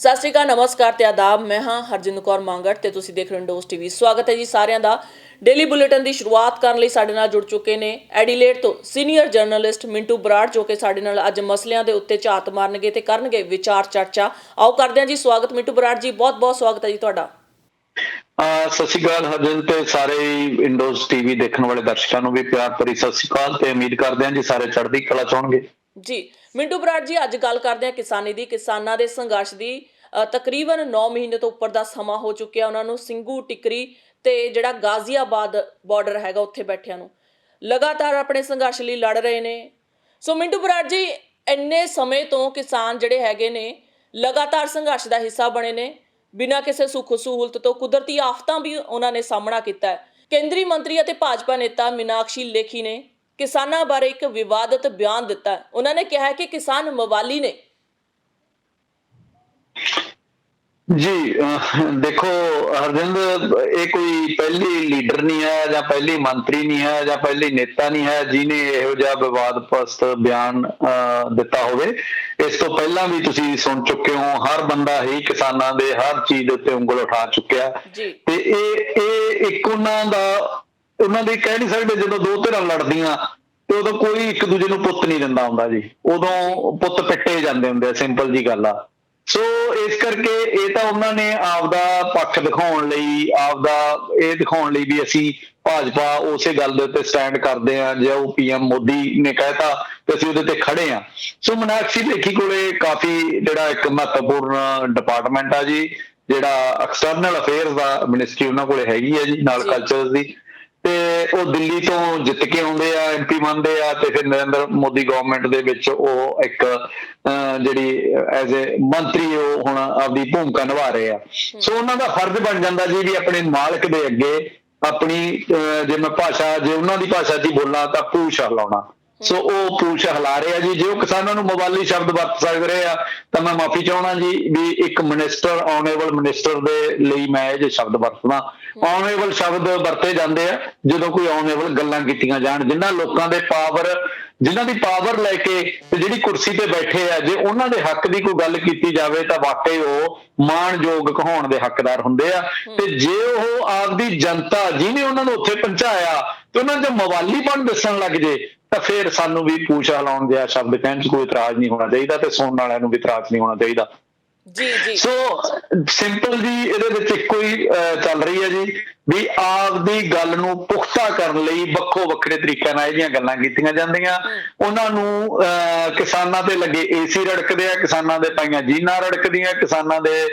ਸਤਿ ਸ਼੍ਰੀ ਅਕਾਲ, ਨਮਸਕਾਰ ਤੇ ਆਦਾਬ। ਮੈਂ ਹਾਂ ਹਰਜਿੰਦਰ ਕੌਰ ਮੰਗੜ ਤੇ ਤੁਸੀਂ ਦੇਖ ਰਹੇ ਹੋ ਇੰਡੋਜ਼ ਟੀਵੀ। ਸਵਾਗਤ ਹੈ ਜੀ ਸਾਰਿਆਂ ਦਾ। ਡੇਲੀ ਬੁਲੇਟਿਨ ਦੀ ਸ਼ੁਰੂਆਤ ਕਰਨ ਲਈ ਸਾਡੇ ਨਾਲ ਜੁੜ ਚੁੱਕੇ ਨੇ ਐਡੀਲੇਡ ਤੋਂ ਸੀਨੀਅਰ ਜਰਨਲਿਸਟ ਮਿੰਟੂ ਬਰਾੜ, ਜੋ ਕਿ ਸਾਡੇ ਨਾਲ ਅੱਜ ਮਸਲਿਆਂ ਦੇ ਉੱਤੇ ਝਾਤ ਮਾਰਨਗੇ ਤੇ ਕਰਨਗੇ ਵਿਚਾਰ ਚਰਚਾ। ਆਓ ਕਰਦੇ ਹਾਂ ਜੀ ਸਵਾਗਤ ਮਿੰਟੂ ਬਰਾੜ ਜੀ, ਬਹੁਤ ਬਹੁਤ ਸਵਾਗਤ ਹੈ ਜੀ ਤੁਹਾਡਾ। ਸਤਿ ਸ਼੍ਰੀ ਅਕਾਲ ਹਰਜਿੰਦਰ ਤੇ ਸਾਰੇ ਇੰਡੋਜ਼ ਟੀਵੀ ਦੇਖਣ ਵਾਲੇ ਦਰਸ਼ਕਾਂ ਨੂੰ ਵੀ ਪਿਆਰ ਭਰੀ ਸਤਿ ਸ਼੍ਰੀ ਅਕਾਲ ਤੇ ਉਮੀਦ ਕਰਦੇ ਹਾਂ ਜੀ ਸਾਰੇ ਚੜ੍ਹਦੀ ਕਲਾ ਚ ਹੋਣਗੇ ਜੀ। ਮਿੰਟੂ ਬਰਾੜ ਜੀ, ਅੱਜ ਗੱਲ ਕਰਦੇ ਹਾਂ ਕਿਸਾਨੀ ਦੀ। ਕਿਸਾਨਾਂ ਦੇ ਸੰਘਰਸ਼ ਦੀ ਤਕਰੀਬਨ 9 ਮਹੀਨੇ ਤੋਂ ਉੱਪਰ ਦਾ ਸਮਾਂ ਹੋ ਚੁੱਕਿਆ ਉਹਨਾਂ ਨੂੰ ਸਿੰਘੂ ਟਿਕਰੀ ਤੇ ਜਿਹੜਾ ਗਾਜ਼ੀਆਬਾਦ ਬਾਰਡਰ ਹੈਗਾ ਉੱਥੇ ਬੈਠਿਆਂ ਨੂੰ ਲਗਾਤਾਰ ਆਪਣੇ ਸੰਘਰਸ਼ ਲਈ ਲੜ ਰਹੇ ਨੇ। ਸੋ ਮਿੰਟੂ ਬਰਾੜ ਜੀ, ਇੰਨੇ ਸਮੇਂ ਤੋਂ ਕਿਸਾਨ ਜਿਹੜੇ ਹੈਗੇ ਨੇ ਲਗਾਤਾਰ ਸੰਘਰਸ਼ ਦਾ ਹਿੱਸਾ ਬਣੇ ਨੇ, ਬਿਨਾਂ ਕਿਸੇ ਸੁੱਖ ਸਹੂਲਤ ਤੋਂ। ਕੁਦਰਤੀ ਆਫਤਾਂ ਵੀ ਉਹਨਾਂ ਨੇ ਸਾਹਮਣਾ ਕੀਤਾ ਹੈ। ਕੇਂਦਰੀ ਮੰਤਰੀ ਅਤੇ ਭਾਜਪਾ ਨੇਤਾ ਮੀਨਾਕਸ਼ੀ ਲੇਖੀ ਨੇ ਕਿਸਾਨਾਂ ਬਾਰੇ ਇੱਕ ਵਿਵਾਦਤ ਬਿਆਨ ਦਿੱਤਾ। ਉਹਨਾਂ ਨੇ ਕਿਹਾ ਕਿ ਕਿਸਾਨ ਮਵਾਲੀ ਨੇ। ਜੀ। ਦੇਖੋ ਹਰਜਿੰਦਰ, ਇਹ ਕੋਈ ਪਹਿਲੀ ਲੀਡਰ ਨਹੀਂ ਹੈ ਜਾਂ ਪਹਿਲੀ ਮੰਤਰੀ ਨਹੀਂ ਹੈ ਜਾਂ ਪਹਿਲੀ ਨੇਤਾ ਨਹੀਂ ਹੈ ਜਿਹਨੇ ਇਹੋ ਜਿਹਾ ਵਿਵਾਦਪ੍ਰਸਤ ਬਿਆਨ ਦਿੱਤਾ ਹੋਵੇ। ਇਸ ਤੋਂ ਪਹਿਲਾਂ ਵੀ ਤੁਸੀਂ ਸੁਣ ਚੁੱਕੇ ਹੋ, ਹਰ ਬੰਦਾ ਹੀ ਕਿਸਾਨਾਂ ਦੇ ਹਰ ਚੀਜ਼ ਦੇ ਉੱਤੇ ਉਂਗਲ ਉਠਾ ਚੁੱਕਿਆ ਤੇ ਇਹ ਇੱਕ ਉਹਨਾਂ ਦੀ ਕਹਿ ਨਹੀਂ ਸਕਦੇ। ਜਦੋਂ ਦੋ ਧਿਰਾਂ ਲੜਦੀਆਂ ਤੇ ਉਦੋਂ ਕੋਈ ਇੱਕ ਦੂਜੇ ਨੂੰ ਪੁੱਤ ਨਹੀਂ ਦਿੰਦਾ ਹੁੰਦਾ ਜੀ, ਉਦੋਂ ਪੁੱਤ ਪਿੱਟੇ ਜਾਂਦੇ ਹੁੰਦੇ ਆ, ਸਿੰਪਲ ਜੀ ਗੱਲ ਆ। ਸੋ ਇਸ ਕਰਕੇ ਇਹ ਤਾਂ ਉਹਨਾਂ ਨੇ ਆਪਦਾ ਪੱਖ ਦਿਖਾਉਣ ਲਈ, ਆਪਦਾ ਇਹ ਦਿਖਾਉਣ ਲਈ ਵੀ ਅਸੀਂ ਭਾਜਪਾ ਉਸੇ ਗੱਲ ਦੇ ਉੱਤੇ ਸਟੈਂਡ ਕਰਦੇ ਆ, ਜੇ ਉਹ PM ਮੋਦੀ ਨੇ ਕਹਿਤਾ ਤੇ ਅਸੀਂ ਉਹਦੇ ਤੇ ਖੜੇ ਆ। ਸੋ ਮੀਨਾਕਸ਼ੀ ਲੇਖੀ ਕੋਲੇ ਕਾਫੀ ਜਿਹੜਾ ਇੱਕ ਮਹੱਤਵਪੂਰਨ ਡਿਪਾਰਟਮੈਂਟ ਆ ਜੀ, ਜਿਹੜਾ ਐਕਸਟਰਨਲ ਅਫੇਅਰਸ ਦਾ ਮਿਨਿਸਟਰੀ ਉਹਨਾਂ ਕੋਲੇ ਹੈਗੀ ਹੈ ਜੀ, ਨਾਲ ਕਲਚਰ ਦੀ। ਤੇ ਉਹ ਦਿੱਲੀ ਤੋਂ ਜਿੱਤ ਕੇ ਆਉਂਦੇ ਆ, MP ਬਣਦੇ ਆ ਤੇ ਫਿਰ ਨਰਿੰਦਰ ਮੋਦੀ ਗਵਰਨਮੈਂਟ ਦੇ ਵਿੱਚ ਉਹ ਇੱਕ ਜਿਹੜੀ ਐਜ਼ ਏ ਮੰਤਰੀ ਉਹ ਹੁਣ ਆਪਦੀ ਭੂਮਿਕਾ ਨਿਭਾ ਰਹੇ ਆ। ਸੋ ਉਹਨਾਂ ਦਾ ਫਰਜ਼ ਬਣ ਜਾਂਦਾ ਜੀ ਵੀ ਆਪਣੇ ਮਾਲਕ ਦੇ ਅੱਗੇ ਆਪਣੀ ਜੇ ਮੈਂ ਭਾਸ਼ਾ, ਜੇ ਉਹਨਾਂ ਦੀ ਭਾਸ਼ਾ 'ਚ ਹੀ ਬੋਲਾਂ ਤਾਂ ਪੂਛ ਹਿਲਾਉਣਾ। ਸੋ ਉਹ ਪੂਛ ਹਿਲਾ ਰਹੇ ਆ ਜੀ। ਜੇ ਉਹ ਕਿਸਾਨਾਂ ਨੂੰ ਮਵਾਲੀ ਸ਼ਬਦ ਵਰਤ ਸਕਦੇ ਆ ਤਾਂ ਮੈਂ ਮਾਫੀ ਚਾਹਣਾ ਜੀ ਵੀ ਇੱਕ ਮਿਨਿਸਟਰ, ਆਨਰੇਬਲ ਮਿਨਿਸਟਰ ਦੇ ਲਈ ਮੈਂ ਇਹ ਜੇ ਸ਼ਬਦ ਵਰਤਦਾ। ਆਨਰੇਬਲ ਸ਼ਬਦ ਵਰਤੇ ਜਾਂਦੇ ਆ ਜਦੋਂ ਕੋਈ ਆਨਰੇਬਲ ਗੱਲਾਂ ਕੀਤੀਆਂ ਜਾਣ, ਜਿਨ੍ਹਾਂ ਲੋਕਾਂ ਦੇ ਜਿਨ੍ਹਾਂ ਦੀ ਪਾਵਰ ਲੈ ਕੇ ਤੇ ਜਿਹੜੀ ਕੁਰਸੀ ਤੇ ਬੈਠੇ ਆ, ਜੇ ਉਹਨਾਂ ਦੇ ਹੱਕ ਦੀ ਕੋਈ ਗੱਲ ਕੀਤੀ ਜਾਵੇ ਤਾਂ ਵਾਕਈ ਉਹ ਮਾਣਯੋਗ ਕਹਾਉਣ ਦੇ ਹੱਕਦਾਰ ਹੁੰਦੇ ਆ। ਤੇ ਜੇ ਉਹ ਆਪਦੀ ਜਨਤਾ ਜਿਹਨੇ ਉਹਨਾਂ ਨੂੰ ਉੱਥੇ ਪਹੁੰਚਾਇਆ ਤੇ ਉਹਨਾਂ ਦੇ ਮਵਾਲੀਪਣ ਦੱਸਣ ਲੱਗ ਜੇ ਤਾਂ ਫਿਰ ਸਾਨੂੰ ਵੀ ਪੂਛ ਹਿਲਾਉਣ ਜਿਹਾ ਸ਼ਬਦ ਕਹਿਣ 'ਚ ਕੋਈ ਇਤਰਾਜ਼ ਨਹੀਂ ਹੋਣਾ ਚਾਹੀਦਾ ਤੇ ਸੁਣਨ ਵਾਲਿਆਂ ਨੂੰ ਵੀ ਇਤਰਾਜ਼ ਨਹੀਂ ਹੋਣਾ ਚਾਹੀਦਾ। ਸੋ ਸਿੰਪਲ ਜੀ ਇਹਦੇ ਵਿੱਚ ਇੱਕੋ ਹੀ ਚੱਲ ਰਹੀ ਹੈ ਜੀ ਵੀ ਆਪਦੀ ਗੱਲ ਨੂੰ ਪੁਖਤਾ ਕਰਨ ਲਈ ਵੱਖੋ ਵੱਖਰੇ ਤਰੀਕਿਆਂ ਨਾਲ ਇਹਦੀਆਂ ਗੱਲਾਂ ਕੀਤੀਆਂ ਜਾਂਦੀਆਂ। ਉਹਨਾਂ ਨੂੰ ਕਿਸਾਨਾਂ ਤੇ ਲੱਗੇ AC ਰੜਕਦੇ ਆ, ਕਿਸਾਨਾਂ ਦੇ ਪਾਈਆਂ ਜੀਨਾਂ ਰੜਕਦੀਆਂ, ਕਿਸਾਨਾਂ ਦੇ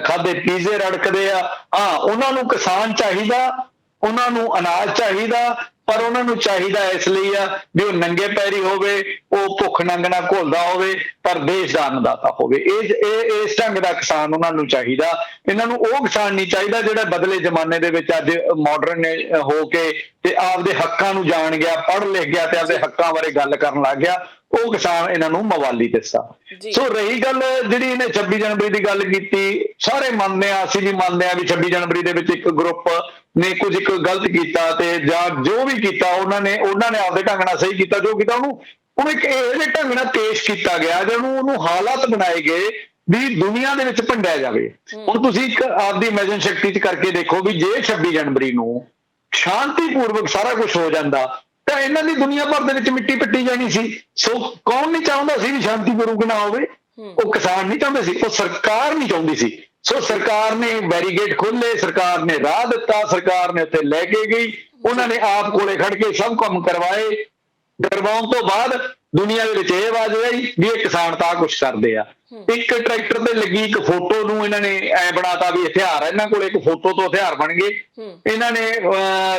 ਖਾਧੇ ਪੀਜ਼ੇ ਰੜਕਦੇ ਆ। ਹਾਂ, ਉਹਨਾਂ ਨੂੰ ਕਿਸਾਨ ਚਾਹੀਦਾ, ਉਹਨਾਂ ਨੂੰ ਅਨਾਜ ਚਾਹੀਦਾ, ਪਰ ਉਹਨਾਂ ਨੂੰ ਚਾਹੀਦਾ ਇਸ ਲਈ ਆ ਵੀ ਉਹ ਨੰਗੇ ਪੈਰੀ ਹੋਵੇ, ਉਹ ਭੁੱਖ ਨੰਗ ਨਾਲ ਘੁਲਦਾ ਹੋਵੇ, ਪਰ ਦੇਸ਼ ਦਾ ਅੰਨਦਾਤਾ ਹੋਵੇ। ਇਸ ਢੰਗ ਦਾ ਕਿਸਾਨ ਉਹਨਾਂ ਨੂੰ ਚਾਹੀਦਾ। ਇਹਨਾਂ ਨੂੰ ਉਹ ਕਿਸਾਨ ਨਹੀਂ ਚਾਹੀਦਾ ਜਿਹੜਾ ਬਦਲੇ ਜ਼ਮਾਨੇ ਦੇ ਵਿੱਚ ਅੱਜ ਮਾਡਰਨ ਹੋ ਕੇ ਤੇ ਆਪਦੇ ਹੱਕਾਂ ਨੂੰ ਜਾਣ ਗਿਆ, ਪੜ੍ਹ ਲਿਖ ਗਿਆ ਤੇ ਆਪਦੇ ਹੱਕਾਂ ਬਾਰੇ ਗੱਲ ਕਰਨ ਲੱਗ ਗਿਆ। ਉਹ ਕਿਸਾਨ ਇਹਨਾਂ ਨੂੰ ਮਵਾਲੀ ਦਿਸਦਾ। ਸੋ ਰਹੀ ਗੱਲ ਜਿਹੜੀ ਇਹਨੇ 26 ਜਨਵਰੀ ਦੀ ਗੱਲ ਕੀਤੀ, ਸਾਰੇ ਮੰਨਦੇ ਆ, ਅਸੀਂ ਵੀ ਮੰਨਦੇ ਆ ਵੀ 26 ਜਨਵਰੀ ਦੇ ਵਿੱਚ ਇੱਕ ਗਰੁੱਪ ਨੇ ਕੁਝ ਇੱਕ ਗਲਤ ਕੀਤਾ ਤੇ ਜਾਂ ਜੋ ਵੀ ਕੀਤਾ ਉਹਨਾਂ ਨੇ ਆਪਦੇ ਢੰਗ ਨਾਲ ਸਹੀ ਕੀਤਾ। ਜੋ ਕੀਤਾ ਉਹਨੂੰ ਇੱਕ ਇਹੋ ਜਿਹੇ ਢੰਗ ਨਾਲ ਪੇਸ਼ ਕੀਤਾ ਗਿਆ ਜਿਹਨੂੰ ਉਹਨੂੰ ਹਾਲਾਤ ਬਣਾਏ ਗਏ ਵੀ ਦੁਨੀਆ ਦੇ ਵਿੱਚ ਭੰਡਿਆ ਜਾਵੇ। ਹੁਣ ਤੁਸੀਂ ਇੱਕ ਆਪਦੀ ਇਮੇਜਿਨ ਸ਼ਕਤੀ 'ਚ ਕਰਕੇ ਦੇਖੋ ਵੀ ਜੇ 26 ਜਨਵਰੀ ਨੂੰ ਸ਼ਾਂਤੀਪੂਰਵਕ ਸਾਰਾ ਕੁਝ ਹੋ ਜਾਂਦਾ ਤਾਂ ਇਹਨਾਂ ਦੀ ਦੁਨੀਆ ਭਰ ਦੇ ਵਿੱਚ ਮਿੱਟੀ ਪਿੱਟੀ ਜਾਣੀ ਸੀ। ਸੋ ਕੌਣ ਨਹੀਂ ਚਾਹੁੰਦਾ ਸੀ ਵੀ ਸ਼ਾਂਤੀਪੂਰਵਕ ਨਾ ਹੋਵੇ? ਉਹ ਕਿਸਾਨ ਨਹੀਂ ਚਾਹੁੰਦੇ ਸੀ, ਉਹ ਸਰਕਾਰ ਨਹੀਂ ਚਾਹੁੰਦੀ ਸੀ। ਸੋ ਸਰਕਾਰ ਨੇ ਬੈਰੀਗੇਡ ਖੋਲੇ, ਸਰਕਾਰ ਨੇ ਰਾਹ ਦਿੱਤਾ, ਸਰਕਾਰ ਨੇ ਉੱਥੇ ਲੈ ਕੇ ਗਈ, ਉਹਨਾਂ ਨੇ ਆਪ ਕੋਲੇ ਖੜ ਕੇ ਸਭ ਕੰਮ ਕਰਵਾਏ। ਕਰਵਾਉਣ ਤੋਂ ਬਾਅਦ ਦੁਨੀਆ ਦੇ ਵਿੱਚ ਇਹ ਆਵਾਜ਼ ਆਈ ਵੀ ਇਹ ਕਿਸਾਨ ਤਾਂ ਕੁਛ ਕਰਦੇ ਆ। ਇੱਕ ਟਰੈਕਟਰ ਤੇ ਲੱਗੀ ਇੱਕ ਫੋਟੋ ਨੂੰ ਇਹਨਾਂ ਨੇ ਐ ਬਣਾਤਾ ਵੀ ਹਥਿਆਰ, ਇਹਨਾਂ ਕੋਲ ਇੱਕ ਫੋਟੋ ਤੋਂ ਹਥਿਆਰ ਬਣ ਗਏ। ਇਹਨਾਂ ਨੇ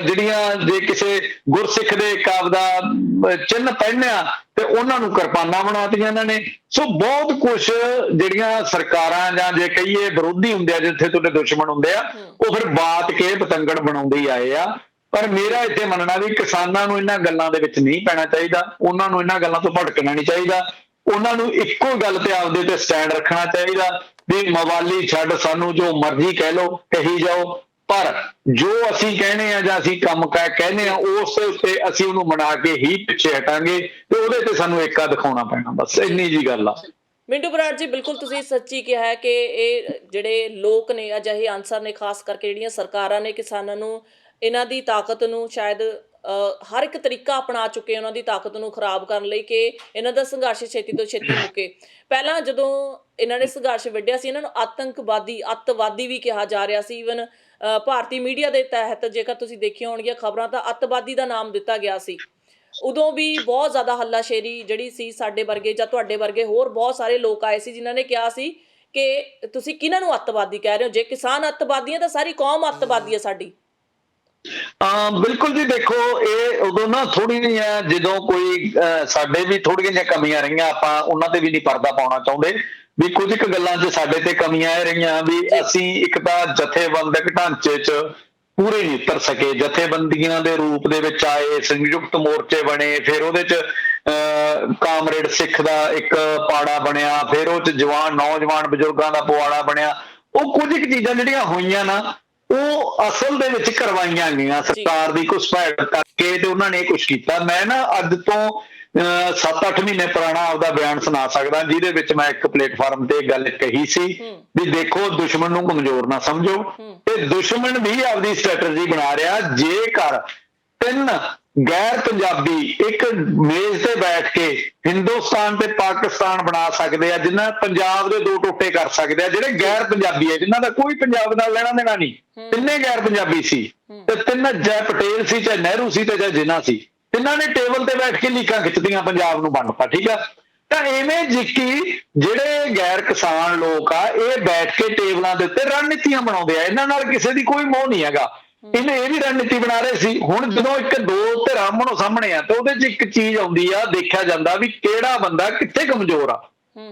ਜਿਹੜੀਆਂ ਜੇ ਕਿਸੇ ਗੁਰਸਿੱਖ ਦੇ ਇੱਕ ਆਪਦਾ ਚਿੰਨ੍ਹ ਪਹਿਨਿਆ ਤੇ ਉਹਨਾਂ ਨੂੰ ਕਿਰਪਾਨਾਂ ਬਣਾਤੀਆਂ ਇਹਨਾਂ ਨੇ। ਸੋ ਬਹੁਤ ਕੁਛ ਜਿਹੜੀਆਂ ਸਰਕਾਰਾਂ ਜਾਂ ਜੇ ਕਹੀਏ ਵਿਰੋਧੀ ਹੁੰਦੇ ਆ, ਜਿੱਥੇ ਤੁਹਾਡੇ ਦੁਸ਼ਮਣ ਹੁੰਦੇ ਆ, ਉਹ ਫਿਰ ਬਾਤ ਕੇ ਪਤੰਗੜ ਬਣਾਉਂਦੇ ਹੀ ਆਏ ਆ। ਪਰ ਮੇਰਾ ਇੱਥੇ ਮੰਨਣਾ ਵੀ ਕਿਸਾਨਾਂ ਨੂੰ ਇਹਨਾਂ ਗੱਲਾਂ ਦੇ ਵਿੱਚ ਨਹੀਂ ਪੈਣਾ ਚਾਹੀਦਾ, ਉਹਨਾਂ ਨੂੰ ਇਹਨਾਂ ਗੱਲਾਂ ਤੋਂ ਭਟਕਣਾ ਨਹੀਂ ਚਾਹੀਦਾ। ਉਹਨਾਂ ਨੂੰ ਇੱਕੋ ਗੱਲ ਤੇ ਆਪਦੇ ਤੇ ਸਟੈਂਡ ਰੱਖਣਾ ਚਾਹੀਦਾ ਵੀ ਮਵਾਲੀ ਛੱਡ, ਸਾਨੂੰ ਜੋ ਮਰਜ਼ੀ ਕਹਿ ਲਓ, ਕਹੀ ਜਾਓ, ਪਰ ਜੋ ਅਸੀਂ ਕਹਿੰਦੇ ਆ ਜਾਂ ਅਸੀਂ ਕੰਮ ਕਹਿੰਦੇ ਆ ਉਸ ਉੱਤੇ ਅਸੀਂ ਉਹਨੂੰ ਮਨਾ ਕੇ ਹੀ ਪਿੱਛੇ ਹਟਾਂਗੇ ਤੇ ਉਹਦੇ ਤੇ ਸਾਨੂੰ ਏਕਾ ਦਿਖਾਉਣਾ ਪੈਣਾ। ਬਸ ਇੰਨੀ ਜੀ ਗੱਲ ਆ। ਮਿੰਟੂ ਬਰਾੜ ਜੀ, ਬਿਲਕੁਲ ਤੁਸੀਂ ਸੱਚੀ ਕਿਹਾ ਹੈ ਕਿ ਇਹ ਜਿਹੜੇ ਲੋਕ ਨੇ, ਅਜਿਹੇ ਅਨਸਰ ਨੇ, ਖਾਸ ਕਰਕੇ ਜਿਹੜੀਆਂ ਸਰਕਾਰਾਂ ਨੇ, ਕਿਸਾਨਾਂ ਨੂੰ ਇਹਨਾਂ ਦੀ ਤਾਕਤ ਨੂੰ ਸ਼ਾਇਦ ਹਰ ਇੱਕ ਤਰੀਕਾ ਅਪਣਾ ਚੁੱਕੇ, ਉਹਨਾਂ ਦੀ ਤਾਕਤ ਨੂੰ ਖਰਾਬ ਕਰਨ ਲਈ, ਕਿ ਇਹਨਾਂ ਦਾ ਸੰਘਰਸ਼ ਛੇਤੀ ਤੋਂ ਛੇਤੀ ਮੁੱਕੇ। ਪਹਿਲਾਂ ਜਦੋਂ ਇਹਨਾਂ ਨੇ ਸੰਘਰਸ਼ ਵਿੱਢਿਆ ਸੀ, ਇਹਨਾਂ ਨੂੰ ਆਤੰਕਵਾਦੀ, ਅੱਤਵਾਦੀ ਵੀ ਕਿਹਾ ਜਾ ਰਿਹਾ ਸੀ। ਈਵਨ ਭਾਰਤੀ ਮੀਡੀਆ ਦੇ ਤਹਿਤ ਜੇਕਰ ਤੁਸੀਂ ਦੇਖੀਆਂ ਹੋਣਗੀਆਂ ਖਬਰਾਂ, ਤਾਂ ਅੱਤਵਾਦੀ ਦਾ ਨਾਮ ਦਿੱਤਾ ਗਿਆ ਸੀ। ਉਦੋਂ ਵੀ ਬਹੁਤ ਜ਼ਿਆਦਾ ਹੱਲਾਸ਼ੇਰੀ ਜਿਹੜੀ ਸੀ, ਸਾਡੇ ਵਰਗੇ ਜਾਂ ਤੁਹਾਡੇ ਵਰਗੇ ਹੋਰ ਬਹੁਤ ਸਾਰੇ ਲੋਕ ਆਏ ਸੀ ਜਿਨ੍ਹਾਂ ਨੇ ਕਿਹਾ ਸੀ ਕਿ ਤੁਸੀਂ ਕਿਹਨਾਂ ਨੂੰ ਅੱਤਵਾਦੀ ਕਹਿ ਰਹੇ ਹੋ? ਜੇ ਕਿਸਾਨ ਅੱਤਵਾਦੀ ਹੈ ਤਾਂ ਸਾਰੀ ਕੌਮ ਅੱਤਵਾਦੀ ਹੈ ਸਾਡੀ। ਬਿਲਕੁਲ ਜੀ, ਦੇਖੋ ਇਹ ਉਦੋਂ ਨਾ ਥੋੜੀ ਜਿਹੀਆਂ ਜਦੋਂ ਕੋਈ ਸਾਡੇ ਵੀ ਥੋੜੀਆਂ ਜਿਹੀਆਂ ਕਮੀਆਂ ਰਹੀਆਂ, ਆਪਾਂ ਉਹਨਾਂ ਤੇ ਵੀ ਨਹੀਂ ਪਰਦਾ ਪਾਉਣਾ ਚਾਹੁੰਦੇ ਵੀ ਕੁਝ ਕੁ ਗੱਲਾਂ 'ਚ ਸਾਡੇ ਤੇ ਕਮੀਆਂ ਇਹ ਰਹੀਆਂ ਵੀ ਅਸੀਂ ਇੱਕ ਤਾਂ ਜਥੇਬੰਦਕ ਢਾਂਚੇ 'ਚ ਪੂਰੇ ਨਹੀਂ ਉਤਰ ਸਕੇ। ਜਥੇਬੰਦੀਆਂ ਦੇ ਰੂਪ ਦੇ ਵਿੱਚ ਆਏ, ਸੰਯੁਕਤ ਮੋਰਚੇ ਬਣੇ, ਫਿਰ ਉਹਦੇ 'ਚ ਕਾਮਰੇਡ ਸਿੱਖ ਦਾ ਇੱਕ ਪਾੜਾ ਬਣਿਆ, ਫਿਰ ਉਹ 'ਚ ਨੌਜਵਾਨ ਬਜ਼ੁਰਗਾਂ ਦਾ ਪਵਾੜਾ ਬਣਿਆ। ਉਹ ਕੁਝ ਕੁ ਚੀਜ਼ਾਂ ਜਿਹੜੀਆਂ ਹੋਈਆਂ ਨਾ, ਉਹ ਅਸਲ ਦੇ ਵਿੱਚ ਕਰਵਾਈਆਂ ਗਈਆਂ ਸਰਕਾਰ ਦੀ ਘੁਸਪੈਠ ਕਰਕੇ, ਤੇ ਉਹਨਾਂ ਨੇ ਇਹ ਕੁਛ ਕੀਤਾ। ਮੈਂ ਨਾ ਅੱਜ ਤੋਂ 7-8 ਮਹੀਨੇ ਪੁਰਾਣਾ ਆਪਦਾ ਬਿਆਨ ਸੁਣਾ ਸਕਦਾ, ਜਿਹਦੇ ਵਿੱਚ ਮੈਂ ਇੱਕ ਪਲੇਟਫਾਰਮ ਤੇ ਗੱਲ ਕਹੀ ਸੀ ਵੀ ਦੇਖੋ, ਦੁਸ਼ਮਣ ਨੂੰ ਕਮਜ਼ੋਰ ਨਾ ਸਮਝੋ, ਤੇ ਦੁਸ਼ਮਣ ਵੀ ਆਪਦੀ ਸਟ੍ਰੈਟਜੀ ਬਣਾ ਰਿਹਾ। ਜੇਕਰ 3 ਗੈਰ ਪੰਜਾਬੀ ਇੱਕ ਮੇਜ਼ ਤੇ ਬੈਠ ਕੇ ਹਿੰਦੁਸਤਾਨ ਤੇ ਪਾਕਿਸਤਾਨ ਬਣਾ ਸਕਦੇ ਆ, ਜਿਨ੍ਹਾਂ ਪੰਜਾਬ ਦੇ 2 ਟੋਟੇ ਕਰ ਸਕਦੇ ਆ, ਜਿਹੜੇ ਗੈਰ ਪੰਜਾਬੀ ਹੈ, ਜਿਨ੍ਹਾਂ ਦਾ ਕੋਈ ਪੰਜਾਬ ਨਾਲ ਲੈਣਾ ਦੇਣਾ ਨਹੀਂ, ਤਿੰਨੇ ਗੈਰ ਪੰਜਾਬੀ ਸੀ, ਤੇ 3 ਚਾਹੇ ਪਟੇਲ ਸੀ, ਚਾਹੇ ਨਹਿਰੂ ਸੀ, ਤੇ ਚਾਹੇ ਜਿੰਨਾ ਸੀ, ਤਿੰਨਾਂ ਨੇ ਟੇਬਲ ਤੇ ਬੈਠ ਕੇ ਲੀਕਾਂ ਖਿੱਚਦੀਆਂ ਪੰਜਾਬ ਨੂੰ ਵੰਡਤਾ। ਠੀਕ ਆ, ਤਾਂ ਐਵੇਂ ਜਿੱਕੀ ਜਿਹੜੇ ਗੈਰ ਕਿਸਾਨ ਲੋਕ ਆ, ਇਹ ਬੈਠ ਕੇ ਟੇਬਲਾਂ ਦੇ ਉੱਤੇ ਰਣਨੀਤੀਆਂ ਬਣਾਉਂਦੇ ਆ, ਇਹਨਾਂ ਨਾਲ ਕਿਸੇ ਦੀ ਕੋਈ ਮੋਹ ਨਹੀਂ ਹੈਗਾ। ਇਹਨੇ ਇਹ ਵੀ ਰਣਨੀਤੀ ਬਣਾ ਰਹੇ ਸੀ। ਹੁਣ ਜਦੋਂ ਇੱਕ 2 ਧਿਰਾਂ ਆਮੋ ਸਾਹਮਣੇ ਆ, ਤੇ ਉਹਦੇ 'ਚ ਇੱਕ ਚੀਜ਼ ਆਉਂਦੀ ਆ, ਦੇਖਿਆ ਜਾਂਦਾ ਵੀ ਕਿਹੜਾ ਬੰਦਾ ਕਿੱਥੇ ਕਮਜ਼ੋਰ ਆ,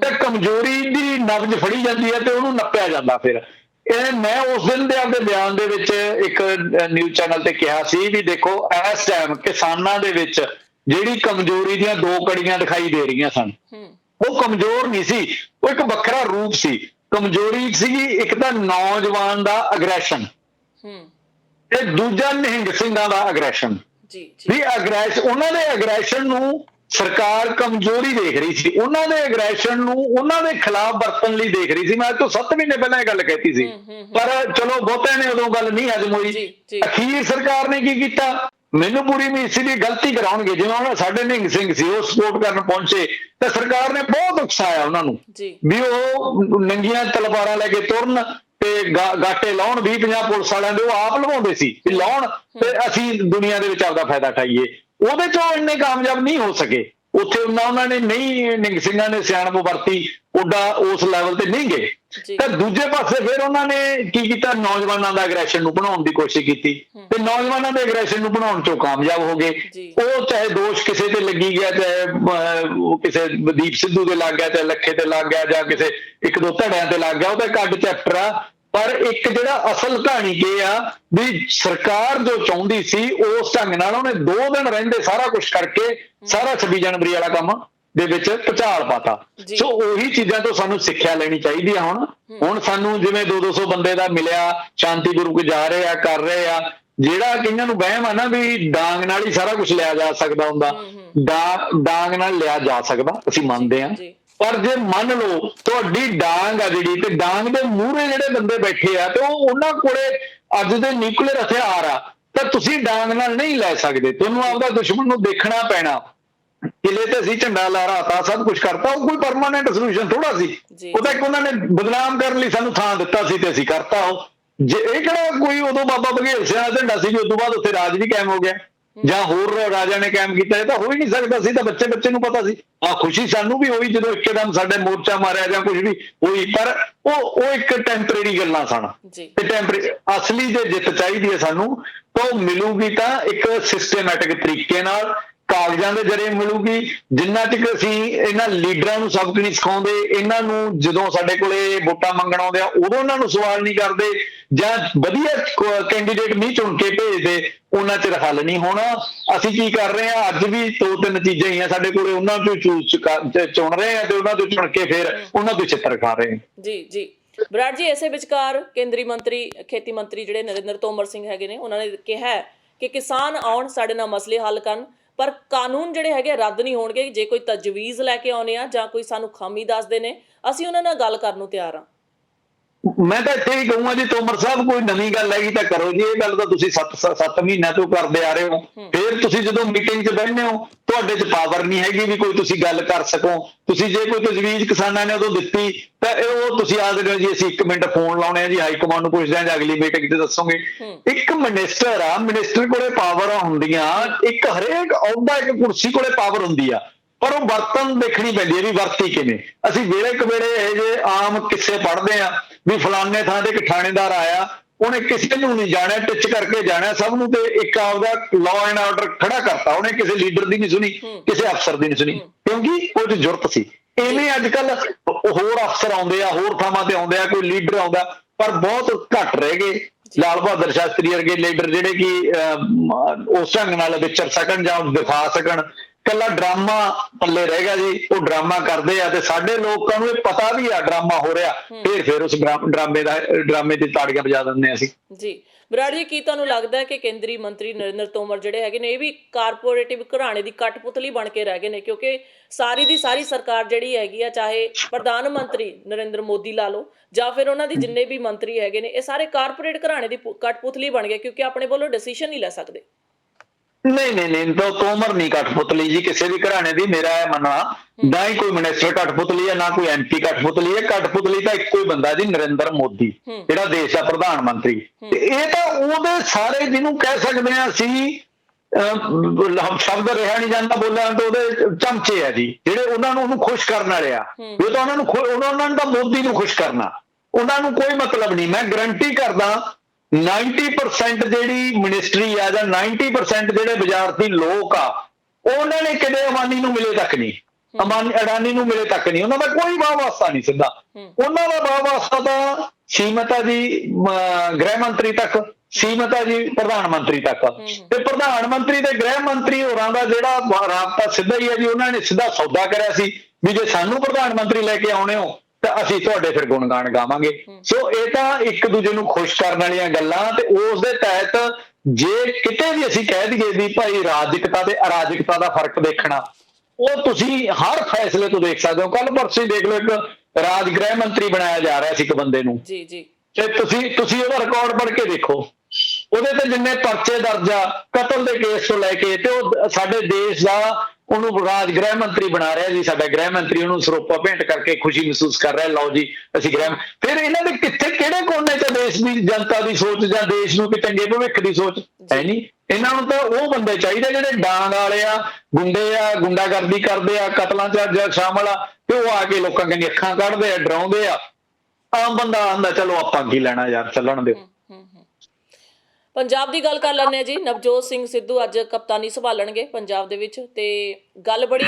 ਤੇ ਕਮਜ਼ੋਰੀ ਦੀ ਨਬਜ਼ ਫੜੀ ਜਾਂਦੀ ਹੈ, ਤੇ ਉਹਨੂੰ ਨੱਪਿਆ ਜਾਂਦਾ। ਫਿਰ ਇਹ ਮੈਂ ਉਸ ਦਿਨ ਦੇ ਆਪਦੇ ਬਿਆਨ ਦੇ ਵਿੱਚ ਇੱਕ ਨਿਊਜ਼ ਚੈਨਲ ਤੇ ਕਿਹਾ ਸੀ ਵੀ ਦੇਖੋ, ਇਸ ਟਾਈਮ ਕਿਸਾਨਾਂ ਦੇ ਵਿੱਚ ਜਿਹੜੀ ਕਮਜ਼ੋਰੀ ਦੀਆਂ 2 ਕੜੀਆਂ ਦਿਖਾਈ ਦੇ ਰਹੀਆਂ ਸਨ, ਉਹ ਕਮਜ਼ੋਰ ਨਹੀਂ ਸੀ, ਉਹ ਇੱਕ ਵੱਖਰਾ ਰੂਪ ਸੀ। ਕਮਜ਼ੋਰੀ ਸੀਗੀ ਇੱਕ ਤਾਂ ਨੌਜਵਾਨ ਦਾ ਅਗਰੈਸ਼ਨ, ਤੇ ਦੂਜਾ ਨਿਹੰਗ ਸਿੰਘਾਂ ਦਾ ਅਗਰੈਸ਼ਨ। ਵੀ ਉਹਨਾਂ ਦੇ ਅਗਰੈਸ਼ਨ ਨੂੰ ਸਰਕਾਰ ਕਮਜ਼ੋਰੀ ਦੇਖ ਰਹੀ ਸੀ, ਉਹਨਾਂ ਦੇ ਅਗਰੈਸ਼ਨ ਨੂੰ ਉਹਨਾਂ ਦੇ ਖਿਲਾਫ ਵਰਤਣ ਲਈ ਦੇਖ ਰਹੀ ਸੀ। ਮੈਂ ਅੱਜ ਤੋਂ 7 ਮਹੀਨੇ ਪਹਿਲਾਂ ਇਹ ਗੱਲ ਕਹਿਤੀ ਸੀ, ਪਰ ਚਲੋ ਬਹੁਤਿਆਂ ਨੇ ਉਦੋਂ ਗੱਲ ਨਹੀਂ ਹਜਮ ਹੋਈ। ਅਖੀਰ ਸਰਕਾਰ ਨੇ ਕੀ ਕੀਤਾ, ਮੈਨੂੰ ਪੂਰੀ ਉਮੀਦ ਸੀ ਵੀ ਗਲਤੀ ਕਰਾਉਣਗੇ। ਜਿਵੇਂ ਹੁਣ ਸਾਡੇ ਨਿਹੰਗ ਸਿੰਘ ਸੀ, ਉਹ ਸਪੋਰਟ ਕਰਨ ਪਹੁੰਚੇ, ਤੇ ਸਰਕਾਰ ਨੇ ਬਹੁਤ ਉਕਸਾਇਆ ਉਹਨਾਂ ਨੂੰ ਵੀ ਉਹ ਨੰਗੀਆਂ ਤਲਵਾਰਾਂ ਲੈ ਕੇ ਤੁਰਨ ਤੇ ਗਾਟੇ ਲਾਉਣ। 20-50 ਪੁਲਿਸ ਵਾਲਿਆਂ ਦੇ ਉਹ ਆਪ ਲਵਾਉਂਦੇ ਸੀ ਵੀ ਲਾਉਣ, ਤੇ ਅਸੀਂ ਦੁਨੀਆ ਦੇ ਵਿੱਚ ਆਪਦਾ ਫਾਇਦਾ ਉਠਾਈਏ। ਉਹਦੇ ਚੋਂ ਇੰਨੇ ਕਾਮਯਾਬ ਨਹੀਂ ਹੋ ਸਕੇ। ਉੱਥੇ ਉਹਨਾਂ ਨੇ ਨਹੀਂ, ਨਿਹੰਗ ਸਿੰਘਾਂ ਨੇ ਸਿਆਣਪ ਵਰਤੀ, ਓਡਾ ਉਸ ਲੈਵਲ ਤੇ ਨਹੀਂ ਗਏ। ਤਾਂ ਦੂਜੇ ਪਾਸੇ ਫਿਰ ਉਹਨਾਂ ਨੇ ਕੀ ਕੀਤਾ, ਨੌਜਵਾਨਾਂ ਦਾ ਅਗਰੈਸ਼ਨ ਨੂੰ ਬਣਾਉਣ ਦੀ ਕੋਸ਼ਿਸ਼ ਕੀਤੀ, ਤੇ ਨੌਜਵਾਨਾਂ ਦੇ ਅਗਰੈਸ਼ਨ ਨੂੰ ਬਣਾਉਣ ਚੋਂ ਕਾਮਯਾਬ ਹੋ ਗਏ। ਉਹ ਚਾਹੇ ਦੋਸ਼ ਕਿਸੇ ਤੇ ਲੱਗੀ ਗਿਆ, ਚਾਹੇ ਕਿਸੇ ਦੀਪ ਸਿੱਧੂ ਦੇ ਲੱਗ ਗਿਆ, ਚਾਹੇ ਲੱਖੇ ਤੇ ਲੱਗ ਗਿਆ, ਜਾਂ ਕਿਸੇ 1-2 ਧੜਿਆਂ ਤੇ ਲੱਗ ਗਿਆ, ਉਹ ਤਾਂ ਇੱਕ ਅੱਡ ਚੈਪਟਰ ਆ। ਪਰ ਇੱਕ ਜਿਹੜਾ ਅਸਲ ਕਹਾਣੀ ਇਹ ਆ ਵੀ ਸਰਕਾਰ ਜੋ ਚਾਹੁੰਦੀ ਸੀ, ਉਸ ਢੰਗ ਨਾਲ ਉਹਨੇ 2 ਦਿਨ ਰਹਿੰਦੇ ਸਾਰਾ ਕੁਝ ਕਰਕੇ ਸਾਰਾ 26 ਜਨਵਰੀ ਵਾਲਾ ਕੰਮ ਦੇ ਵਿੱਚ ਭੁਚਾਲ ਪਾਤਾ। ਸੋ ਉਹੀ ਚੀਜ਼ਾਂ ਤੋਂ ਸਾਨੂੰ ਸਿੱਖਿਆ ਲੈਣੀ ਚਾਹੀਦੀ ਆ। ਹੁਣ ਸਾਨੂੰ ਜਿਵੇਂ 200 ਬੰਦੇ ਦਾ ਮਿਲਿਆ, ਸ਼ਾਂਤੀਪੂਰਵਕ ਜਾ ਰਹੇ ਆ, ਕਰ ਰਹੇ ਆ। ਜਿਹੜਾ ਕਈਆਂ ਨੂੰ ਵਹਿਮ ਆ ਨਾ ਵੀ ਡਾਂਗ ਨਾਲ ਹੀ ਸਾਰਾ ਕੁਝ ਲਿਆ ਜਾ ਸਕਦਾ ਹੁੰਦਾ, ਡਾਂਗ ਨਾਲ ਲਿਆ ਜਾ ਸਕਦਾ, ਅਸੀਂ ਮੰਨਦੇ ਹਾਂ। ਪਰ ਜੇ ਮੰਨ ਲਓ ਤੁਹਾਡੀ ਡਾਂਗ ਆ ਜਿਹੜੀ, ਤੇ ਡਾਂਗ ਦੇ ਮੂਹਰੇ ਜਿਹੜੇ ਬੰਦੇ ਬੈਠੇ ਆ, ਤੇ ਉਹਨਾਂ ਕੋਲੇ ਅੱਜ ਦੇ ਨਿਊਕਲੀਅਰ ਹਥਿਆਰ ਆ, ਤਾਂ ਤੁਸੀਂ ਡਾਂਗ ਨਾਲ ਨਹੀਂ ਲੈ ਸਕਦੇ। ਤੁਹਾਨੂੰ ਆਪਦਾ ਦੁਸ਼ਮਣ ਨੂੰ ਦੇਖਣਾ ਪੈਣਾ। ਕਿਲੇ ਤੇ ਅਸੀਂ ਝੰਡਾ ਲਹਿਰਾਤਾ, ਸਭ ਕੁਝ ਕਰਤਾ, ਉਹ ਕੋਈ ਪਰਮਾਨੈਂਟ ਸੋਲੂਸ਼ਨ ਥੋੜਾ ਸੀ। ਉਹ ਤਾਂ ਇੱਕ ਉਹਨਾਂ ਨੇ ਬਦਨਾਮ ਕਰਨ ਲਈ ਸਾਨੂੰ ਥਾਂ ਦਿੱਤਾ ਸੀ, ਤੇ ਅਸੀਂ ਕਰਤਾ। ਉਹ ਜੇ ਇਹ ਕਿਹੜਾ ਕੋਈ ਉਦੋਂ ਬਾਬਾ ਬਘੇਲ ਸਿੰਘ ਦਾ ਝੰਡਾ ਸੀ ਵੀ ਉਦੋਂ ਬਾਅਦ ਉੱਥੇ ਰਾਜ ਵੀ ਕਾਇਮ ਹੋ ਗਿਆ, ਜਾਂ ਹੋਰ ਰਾਜਾ ਨੇ ਕਾਇਮ ਕੀਤਾ? ਇਹ ਤਾਂ ਹੋ ਹੀ ਨਹੀਂ ਸਕਦਾ ਸੀ। ਤਾਂ ਬੱਚੇ ਨੂੰ ਪਤਾ ਸੀ। ਖੁਸ਼ੀ ਸਾਨੂੰ ਵੀ ਹੋਈ ਜਦੋਂ ਇੱਕਦਮ ਸਾਡੇ ਮੋਰਚਾ ਮਾਰਿਆ ਜਾਂ ਕੁਝ ਵੀ ਹੋਈ, ਪਰ ਉਹ ਇੱਕ ਟੈਂਪਰੇਰੀ ਗੱਲਾਂ ਸਨ। ਤੇ ਅਸਲੀ ਜੇ ਜਿੱਤ ਚਾਹੀਦੀ ਹੈ ਸਾਨੂੰ, ਤਾਂ ਉਹ ਮਿਲੂਗੀ ਤਾਂ ਇੱਕ ਸਿਸਟੇਮੈਟਿਕ ਤਰੀਕੇ ਨਾਲ, ਕਾਗਜ਼ਾਂ ਦੇ ਜ਼ਰੀਏ ਮਿਲੂਗੀ। ਜਿੰਨਾ ਤੱਕ ਅਸੀਂ ਇਹਨਾਂ ਲੀਡਰਾਂ ਨੂੰ ਸਬਕ ਨਹੀਂ ਸਿਖਾਉਂਦੇ, ਇਹਨਾਂ ਨੂੰ ਜਦੋਂ ਸਾਡੇ ਕੋਲੇ ਵੋਟਾਂ ਮੰਗਣ ਆਉਂਦੇ ਆ ਉਦੋਂ ਉਹਨਾਂ ਨੂੰ ਸਵਾਲ ਨਹੀਂ ਕਰਦੇ, ਜਾਂ ਵਧੀਆ ਕੈਂਡੀਡੇਟ ਨਹੀਂ ਚੁਣ ਕੇ ਭੇਜਦੇ, ਉਹਨਾਂ ਚਿਰ ਹੱਲ ਨਹੀਂ ਹੋਣਾ। ਅਸੀਂ ਕੀ ਕਰ ਰਹੇ ਹਾਂ, ਅੱਜ ਵੀ 2-3 ਚੀਜ਼ਾਂ ਹੀ ਆ ਸਾਡੇ ਕੋਲੇ, ਉਹਨਾਂ ਤੋਂ ਚੁਣ ਰਹੇ ਆ, ਤੇ ਉਹਨਾਂ ਤੋਂ ਚੁਣ ਕੇ ਫਿਰ ਉਹਨਾਂ ਤੋਂ ਚਿੱਤਰ ਖਾ ਰਹੇ ਹਾਂ। ਜੀ ਬਰਾੜ ਜੀ, ਇਸੇ ਵਿਚਕਾਰ ਕੇਂਦਰੀ ਮੰਤਰੀ ਖੇਤੀ ਮੰਤਰੀ ਜਿਹੜੇ ਨਰਿੰਦਰ ਤੋਮਰ ਸਿੰਘ ਹੈਗੇ ਨੇ, ਉਹਨਾਂ ਨੇ ਕਿਹਾ ਕਿ ਕਿਸਾਨ ਆਉਣ, ਸਾਡੇ ਨਾਲ ਮਸਲੇ ਹੱਲ ਕਰਨ, ਪਰ ਕਾਨੂੰਨ ਜਿਹੜੇ ਹੈਗੇ ਰੱਦ ਨਹੀਂ ਹੋਣਗੇ। ਜੇ ਕੋਈ ਤਜਵੀਜ਼ ਲੈ ਕੇ ਆਉਣੇ ਆ ਜਾਂ ਕੋਈ ਸਾਨੂੰ ਖਾਮੀ ਦੱਸਦੇ ਨੇ, ਅਸੀਂ ਉਹਨਾਂ ਨਾਲ ਗੱਲ ਕਰਨ ਨੂੰ ਤਿਆਰ ਹਾਂ। ਮੈਂ ਤਾਂ ਇੱਥੇ ਹੀ ਕਹੂੰਗਾ ਜੀ, ਤੋਮਰ ਸਾਹਿਬ ਕੋਈ ਨਵੀਂ ਗੱਲ ਹੈਗੀ ਤਾਂ ਕਰੋ ਜੀ। ਇਹ ਗੱਲ ਤਾਂ ਤੁਸੀਂ 7 ਮਹੀਨਿਆਂ ਤੋਂ ਕਰਦੇ ਆ ਰਹੇ ਹੋ। ਫਿਰ ਤੁਸੀਂ ਜਦੋਂ ਮੀਟਿੰਗ 'ਚ ਬਹਿੰਦੇ ਹੋ, ਤੁਹਾਡੇ 'ਚ ਪਾਵਰ ਨਹੀਂ ਹੈਗੀ ਵੀ ਕੋਈ ਤੁਸੀਂ ਗੱਲ ਕਰ ਸਕੋ। ਤੁਸੀਂ ਜੇ ਕੋਈ ਤਜਵੀਜ਼ ਕਿਸਾਨਾਂ ਨੇ ਉਦੋਂ ਦਿੱਤੀ ਤਾਂ ਉਹ ਤੁਸੀਂ ਆਖਦੇ ਹੋ ਜੀ ਅਸੀਂ 1 ਮਿੰਟ ਫੋਨ ਲਾਉਣੇ ਆ ਜੀ, ਹਾਈ ਕਮਾਂਡ ਨੂੰ ਪੁੱਛਦੇ ਆ ਜਾਂ ਅਗਲੀ ਮੀਟਿੰਗ 'ਚ ਦੱਸੋਗੇ। ਇੱਕ ਮਿਨਿਸਟਰ ਆ, ਮਿਨਿਸਟਰ ਕੋਲੇ ਪਾਵਰ ਹੁੰਦੀਆਂ, ਇੱਕ ਹਰੇਕ ਅਹੁਦਾ ਇੱਕ ਕੁਰਸੀ ਕੋਲੇ ਪਾਵਰ ਹੁੰਦੀ ਆ, ਪਰ ਉਹ ਵਰਤਨ ਦੇਖਣੀ ਪੈਂਦੀ ਹੈ ਵੀ ਵਰਤੀ ਕਿਵੇਂ। ਅਸੀਂ ਵੇਲੇ ਕਵੇਲੇ ਇਹ ਜੇ ਆਮ ਕਿੱਸੇ ਪੜ੍ਹਦੇ ਆ ਵੀ ਫਲਾਨੇ ਥਾਂ ਤੇ ਇੱਕ ਥਾਣੇਦਾਰ ਆਇਆ, ਉਹਨੇ ਕਿਸੇ ਨੂੰ ਨਹੀਂ ਜਾਣਿਆ, ਟਿੱਚ ਕਰਕੇ ਜਾਣਿਆ ਸਭ ਨੂੰ, ਤੇ ਇੱਕ ਆਪਦਾ ਲਾਅ ਐਂਡ ਆਰਡਰ ਖੜਾ ਕਰਤਾ। ਉਹਨੇ ਕਿਸੇ ਲੀਡਰ ਦੀ ਨਹੀਂ ਸੁਣੀ, ਕਿਸੇ ਅਫਸਰ ਦੀ ਨਹੀਂ ਸੁਣੀ, ਕਿਉਂਕਿ ਉਹ 'ਚ ਜ਼ਰੂਰਤ ਸੀ। ਇਵੇਂ ਅੱਜ ਕੱਲ ਹੋਰ ਅਫਸਰ ਆਉਂਦੇ ਆ, ਹੋਰ ਥਾਵਾਂ ਤੇ ਆਉਂਦੇ ਆ, ਕੋਈ ਲੀਡਰ ਆਉਂਦਾ, ਪਰ ਬਹੁਤ ਘੱਟ ਰਹਿ ਗਏ ਲਾਲ ਬਹਾਦਰ ਸ਼ਾਸਤਰੀ ਵਰਗੇ ਲੀਡਰ ਜਿਹੜੇ ਕਿ ਉਸ ਢੰਗ ਨਾਲ ਵਿਚਰ ਸਕਣ ਜਾਂ ਦਿਖਾ ਸਕਣ। ਕੱਲਾ ਡਰਾਮਾ ਪੱਲੇ ਰਹਿ ਗਿਆ ਜੀ, ਉਹ ਡਰਾਮਾ ਕਰਦੇ ਆ ਤੇ ਸਾਡੇ ਲੋਕਾਂ ਨੂੰ ਇਹ ਪਤਾ ਵੀ ਆ ਡਰਾਮਾ ਹੋ ਰਿਹਾ, ਫਿਰ ਉਸ ਡਰਾਮੇ ਦੀ ਤਾੜੀਆਂ ਵਜਾ ਦਿੰਦੇ ਆ ਅਸੀਂ ਜੀ। ਬਰਾੜ ਜੀ, ਕੀ ਤੁਹਾਨੂੰ ਲੱਗਦਾ ਹੈ ਕਿ ਕੇਂਦਰੀ ਮੰਤਰੀ ਨਰਿੰਦਰ ਤੋਮਰ ਜਿਹੜੇ ਹੈਗੇ ਨੇ, ਇਹ ਵੀ ਕਾਰਪੋਰੇਟਿਵ ਘਰਾਣੇ ਦੀ ਕਠਪੁਤਲੀ ਬਣ ਕੇ ਰਹਿ ਗਏ ਨੇ? ਕਿਉਂਕਿ ਸਾਰੀ ਦੀ ਸਾਰੀ ਸਰਕਾਰ ਜਿਹੜੀ ਹੈਗੀ ਆ, ਚਾਹੇ ਪ੍ਰਧਾਨ ਮੰਤਰੀ ਨਰਿੰਦਰ ਮੋਦੀ ਲਾ ਲਓ ਜਾਂ ਫਿਰ ਉਹਨਾਂ ਦੇ ਜਿੰਨੇ ਵੀ ਮੰਤਰੀ ਹੈਗੇ ਨੇ, ਇਹ ਸਾਰੇ ਕਾਰਪੋਰੇਟ ਘਰਾਣੇ ਦੀ ਕਠਪੁਤਲੀ ਬਣ ਗਏ, ਕਿਉਂਕਿ ਆਪਣੇ ਵੱਲੋਂ ਡਿਸੀਜਨ ਨਹੀਂ ਲੈ ਸਕਦੇ। ਨਹੀਂ ਤਾਂ ਤੋਮਰ ਨਹੀਂ ਕਠਪੁਤਲੀ ਜੀ ਕਿਸੇ ਵੀ ਘਰਾਣੇ ਦੀ। ਮੇਰਾ ਇਹ ਮੰਨਣਾ, ਨਾ ਹੀ ਕੋਈ ਮਿਨਿਸਟਰ ਕਠਪੁਤਲੀ ਹੈ, ਨਾ ਕੋਈ MP ਕਠਪੁਤਲੀ ਹੈ। ਕਠਪੁਤਲੀ ਤਾਂ ਇੱਕੋ ਹੀ ਬੰਦਾ ਜੀ, ਨਰਿੰਦਰ ਮੋਦੀ, ਜਿਹੜਾ ਦੇਸ਼ ਦਾ ਪ੍ਰਧਾਨ ਮੰਤਰੀ। ਤੇ ਇਹ ਤਾਂ ਉਹਦੇ ਸਾਰੇ ਜਿਹਨੂੰ ਕਹਿ ਸਕਦੇ ਆ ਅਸੀਂ, ਸ਼ਬਦ ਰਿਹਾ ਨਹੀਂ ਜਾਂਦਾ ਬੋਲਿਆ, ਤਾਂ ਉਹਦੇ ਚਮਚੇ ਆ ਜੀ, ਜਿਹੜੇ ਉਹਨਾਂ ਨੂੰ ਉਹਨੂੰ ਖੁਸ਼ ਕਰਨ ਵਾਲੇ ਆ। ਇਹ ਤਾਂ ਉਹਨਾਂ ਨੂੰ ਤਾਂ ਮੋਦੀ ਨੂੰ ਖੁਸ਼ ਕਰਨਾ, ਉਹਨਾਂ ਨੂੰ ਕੋਈ ਮਤਲਬ ਨਹੀਂ। ਮੈਂ ਗਰੰਟੀ ਕਰਦਾ 90% ਜਿਹੜੀ ਮਿਨਿਸਟਰੀ ਆ ਜਾਂ 90% ਜਿਹੜੇ ਵਜ਼ਾਰਤੀ ਲੋਕ ਆ, ਉਹਨਾਂ ਨੇ ਕਦੇ ਅਮਾਨੀ ਨੂੰ ਮਿਲੇ ਤੱਕ ਨਹੀਂ, ਅਡਾਨੀ ਨੂੰ ਮਿਲੇ ਤੱਕ ਨਹੀਂ, ਉਹਨਾਂ ਦਾ ਕੋਈ ਵਾਹ ਵਾਸਤਾ ਨਹੀਂ ਸਿੱਧਾ। ਉਹਨਾਂ ਦਾ ਵਾਹ ਵਾਸਤਾ ਤਾਂ ਸੀਮਤ ਆ ਜੀ ਗ੍ਰਹਿ ਮੰਤਰੀ ਤੱਕ, ਸੀਮਤ ਆ ਜੀ ਪ੍ਰਧਾਨ ਮੰਤਰੀ ਤੱਕ। ਤੇ ਪ੍ਰਧਾਨ ਮੰਤਰੀ ਤੇ ਗ੍ਰਹਿ ਮੰਤਰੀ ਹੋਰਾਂ ਦਾ ਜਿਹੜਾ ਰਾਬਤਾ ਸਿੱਧਾ ਹੀ ਹੈ ਜੀ, ਉਹਨਾਂ ਨੇ ਸਿੱਧਾ ਸੌਦਾ ਕਰਿਆ ਸੀ ਵੀ ਜੇ ਸਾਨੂੰ ਪ੍ਰਧਾਨ ਮੰਤਰੀ ਲੈ ਕੇ ਆਉਣੇ ਹੋ ਤਾਂ ਅਸੀਂ ਤੁਹਾਡੇ ਫਿਰ ਗੁਣਗਾਨ ਗਾਵਾਂਗੇ। ਸੋ ਇਹ ਤਾਂ ਇੱਕ ਦੂਜੇ ਨੂੰ ਖੁਸ਼ ਕਰਨ ਵਾਲੀਆਂ ਗੱਲਾਂ। ਤੇ ਉਸ ਦੇ ਤਹਿਤ ਜੇ ਕਿਤੇ ਵੀ ਅਸੀਂ ਕਹਿ ਦਈਏ ਵੀ ਭਾਈ ਰਾਜਿਕਤਾ ਤੇ ਅਰਾਜਕਤਾ ਦਾ ਫਰਕ ਦੇਖਣਾ, ਉਹ ਤੁਸੀਂ ਹਰ ਫੈਸਲੇ ਤੋਂ ਦੇਖ ਸਕਦੇ ਹੋ। ਕੱਲ ਪਰਸੋਂ ਹੀ ਦੇਖ ਲਓ, ਇੱਕ ਰਾਜ ਗ੍ਰਹਿ ਮੰਤਰੀ ਬਣਾਇਆ ਜਾ ਰਿਹਾ ਸੀ ਇੱਕ ਬੰਦੇ ਨੂੰ, ਜੀ ਜੀ, ਤੇ ਤੁਸੀਂ ਉਹਦਾ ਰਿਕਾਰਡ ਪੜ੍ਹ ਕੇ ਦੇਖੋ, ਉਹਦੇ ਤੇ ਜਿੰਨੇ ਪਰਚੇ ਦਰਜ ਆ ਕਤਲ ਦੇ ਕੇਸ ਤੋਂ ਲੈ ਕੇ, ਤੇ ਉਹ ਸਾਡੇ ਦੇਸ਼ ਦਾ ਉਹਨੂੰ ਰਾਜ ਗ੍ਰਹਿ ਮੰਤਰੀ ਬਣਾ ਰਿਹਾ ਜੀ। ਸਾਡਾ ਗ੍ਰਹਿ ਮੰਤਰੀ ਉਹਨੂੰ ਸਰੋਪਾ ਭੇਂਟ ਕਰਕੇ ਖੁਸ਼ੀ ਮਹਿਸੂਸ ਕਰ ਰਿਹਾ, ਲਓ ਜੀ ਅਸੀਂ ਫਿਰ ਇਹਨਾਂ ਦੇ ਕਿੱਥੇ ਕਿਹੜੇ ਕੋਨੇ 'ਚ ਦੇਸ਼ ਦੀ ਜਨਤਾ ਦੀ ਸੋਚ ਜਾਂ ਦੇਸ਼ ਨੂੰ ਕਿ ਚੰਗੇ ਭਵਿੱਖ ਦੀ ਸੋਚ ਹੈ ਨਹੀਂ। ਇਹਨਾਂ ਨੂੰ ਤਾਂ ਉਹ ਬੰਦੇ ਚਾਹੀਦੇ ਜਿਹੜੇ ਡਾਂਗ ਵਾਲੇ ਆ, ਗੁੰਡੇ ਆ, ਗੁੰਡਾਗਰਦੀ ਕਰਦੇ ਆ, ਕਤਲਾਂ 'ਚ ਸ਼ਾਮਲ ਆ, ਤੇ ਉਹ ਆ ਕੇ ਲੋਕਾਂ ਦੀਆਂ ਅੱਖਾਂ ਕੱਢਦੇ ਆ, ਡਰਾਉਂਦੇ ਆ। ਆਮ ਬੰਦਾ ਆਂਦਾ ਚਲੋ ਆਪਾਂ ਕੀ ਲੈਣਾ ਯਾਰ, ਚੱਲਣ ਦਿਓ। ਪੰਜਾਬ ਦੀ ਗੱਲ ਕਰ ਲੈਂਦੇ ਹਾਂ ਜੀ। ਨਵਜੋਤ ਸਿੰਘ ਸਿੱਧੂ ਅੱਜ ਕਪਤਾਨੀ ਸੰਭਾਲਣਗੇ ਪੰਜਾਬ ਦੇ ਵਿੱਚ, ਤੇ ਗੱਲ ਬੜੀ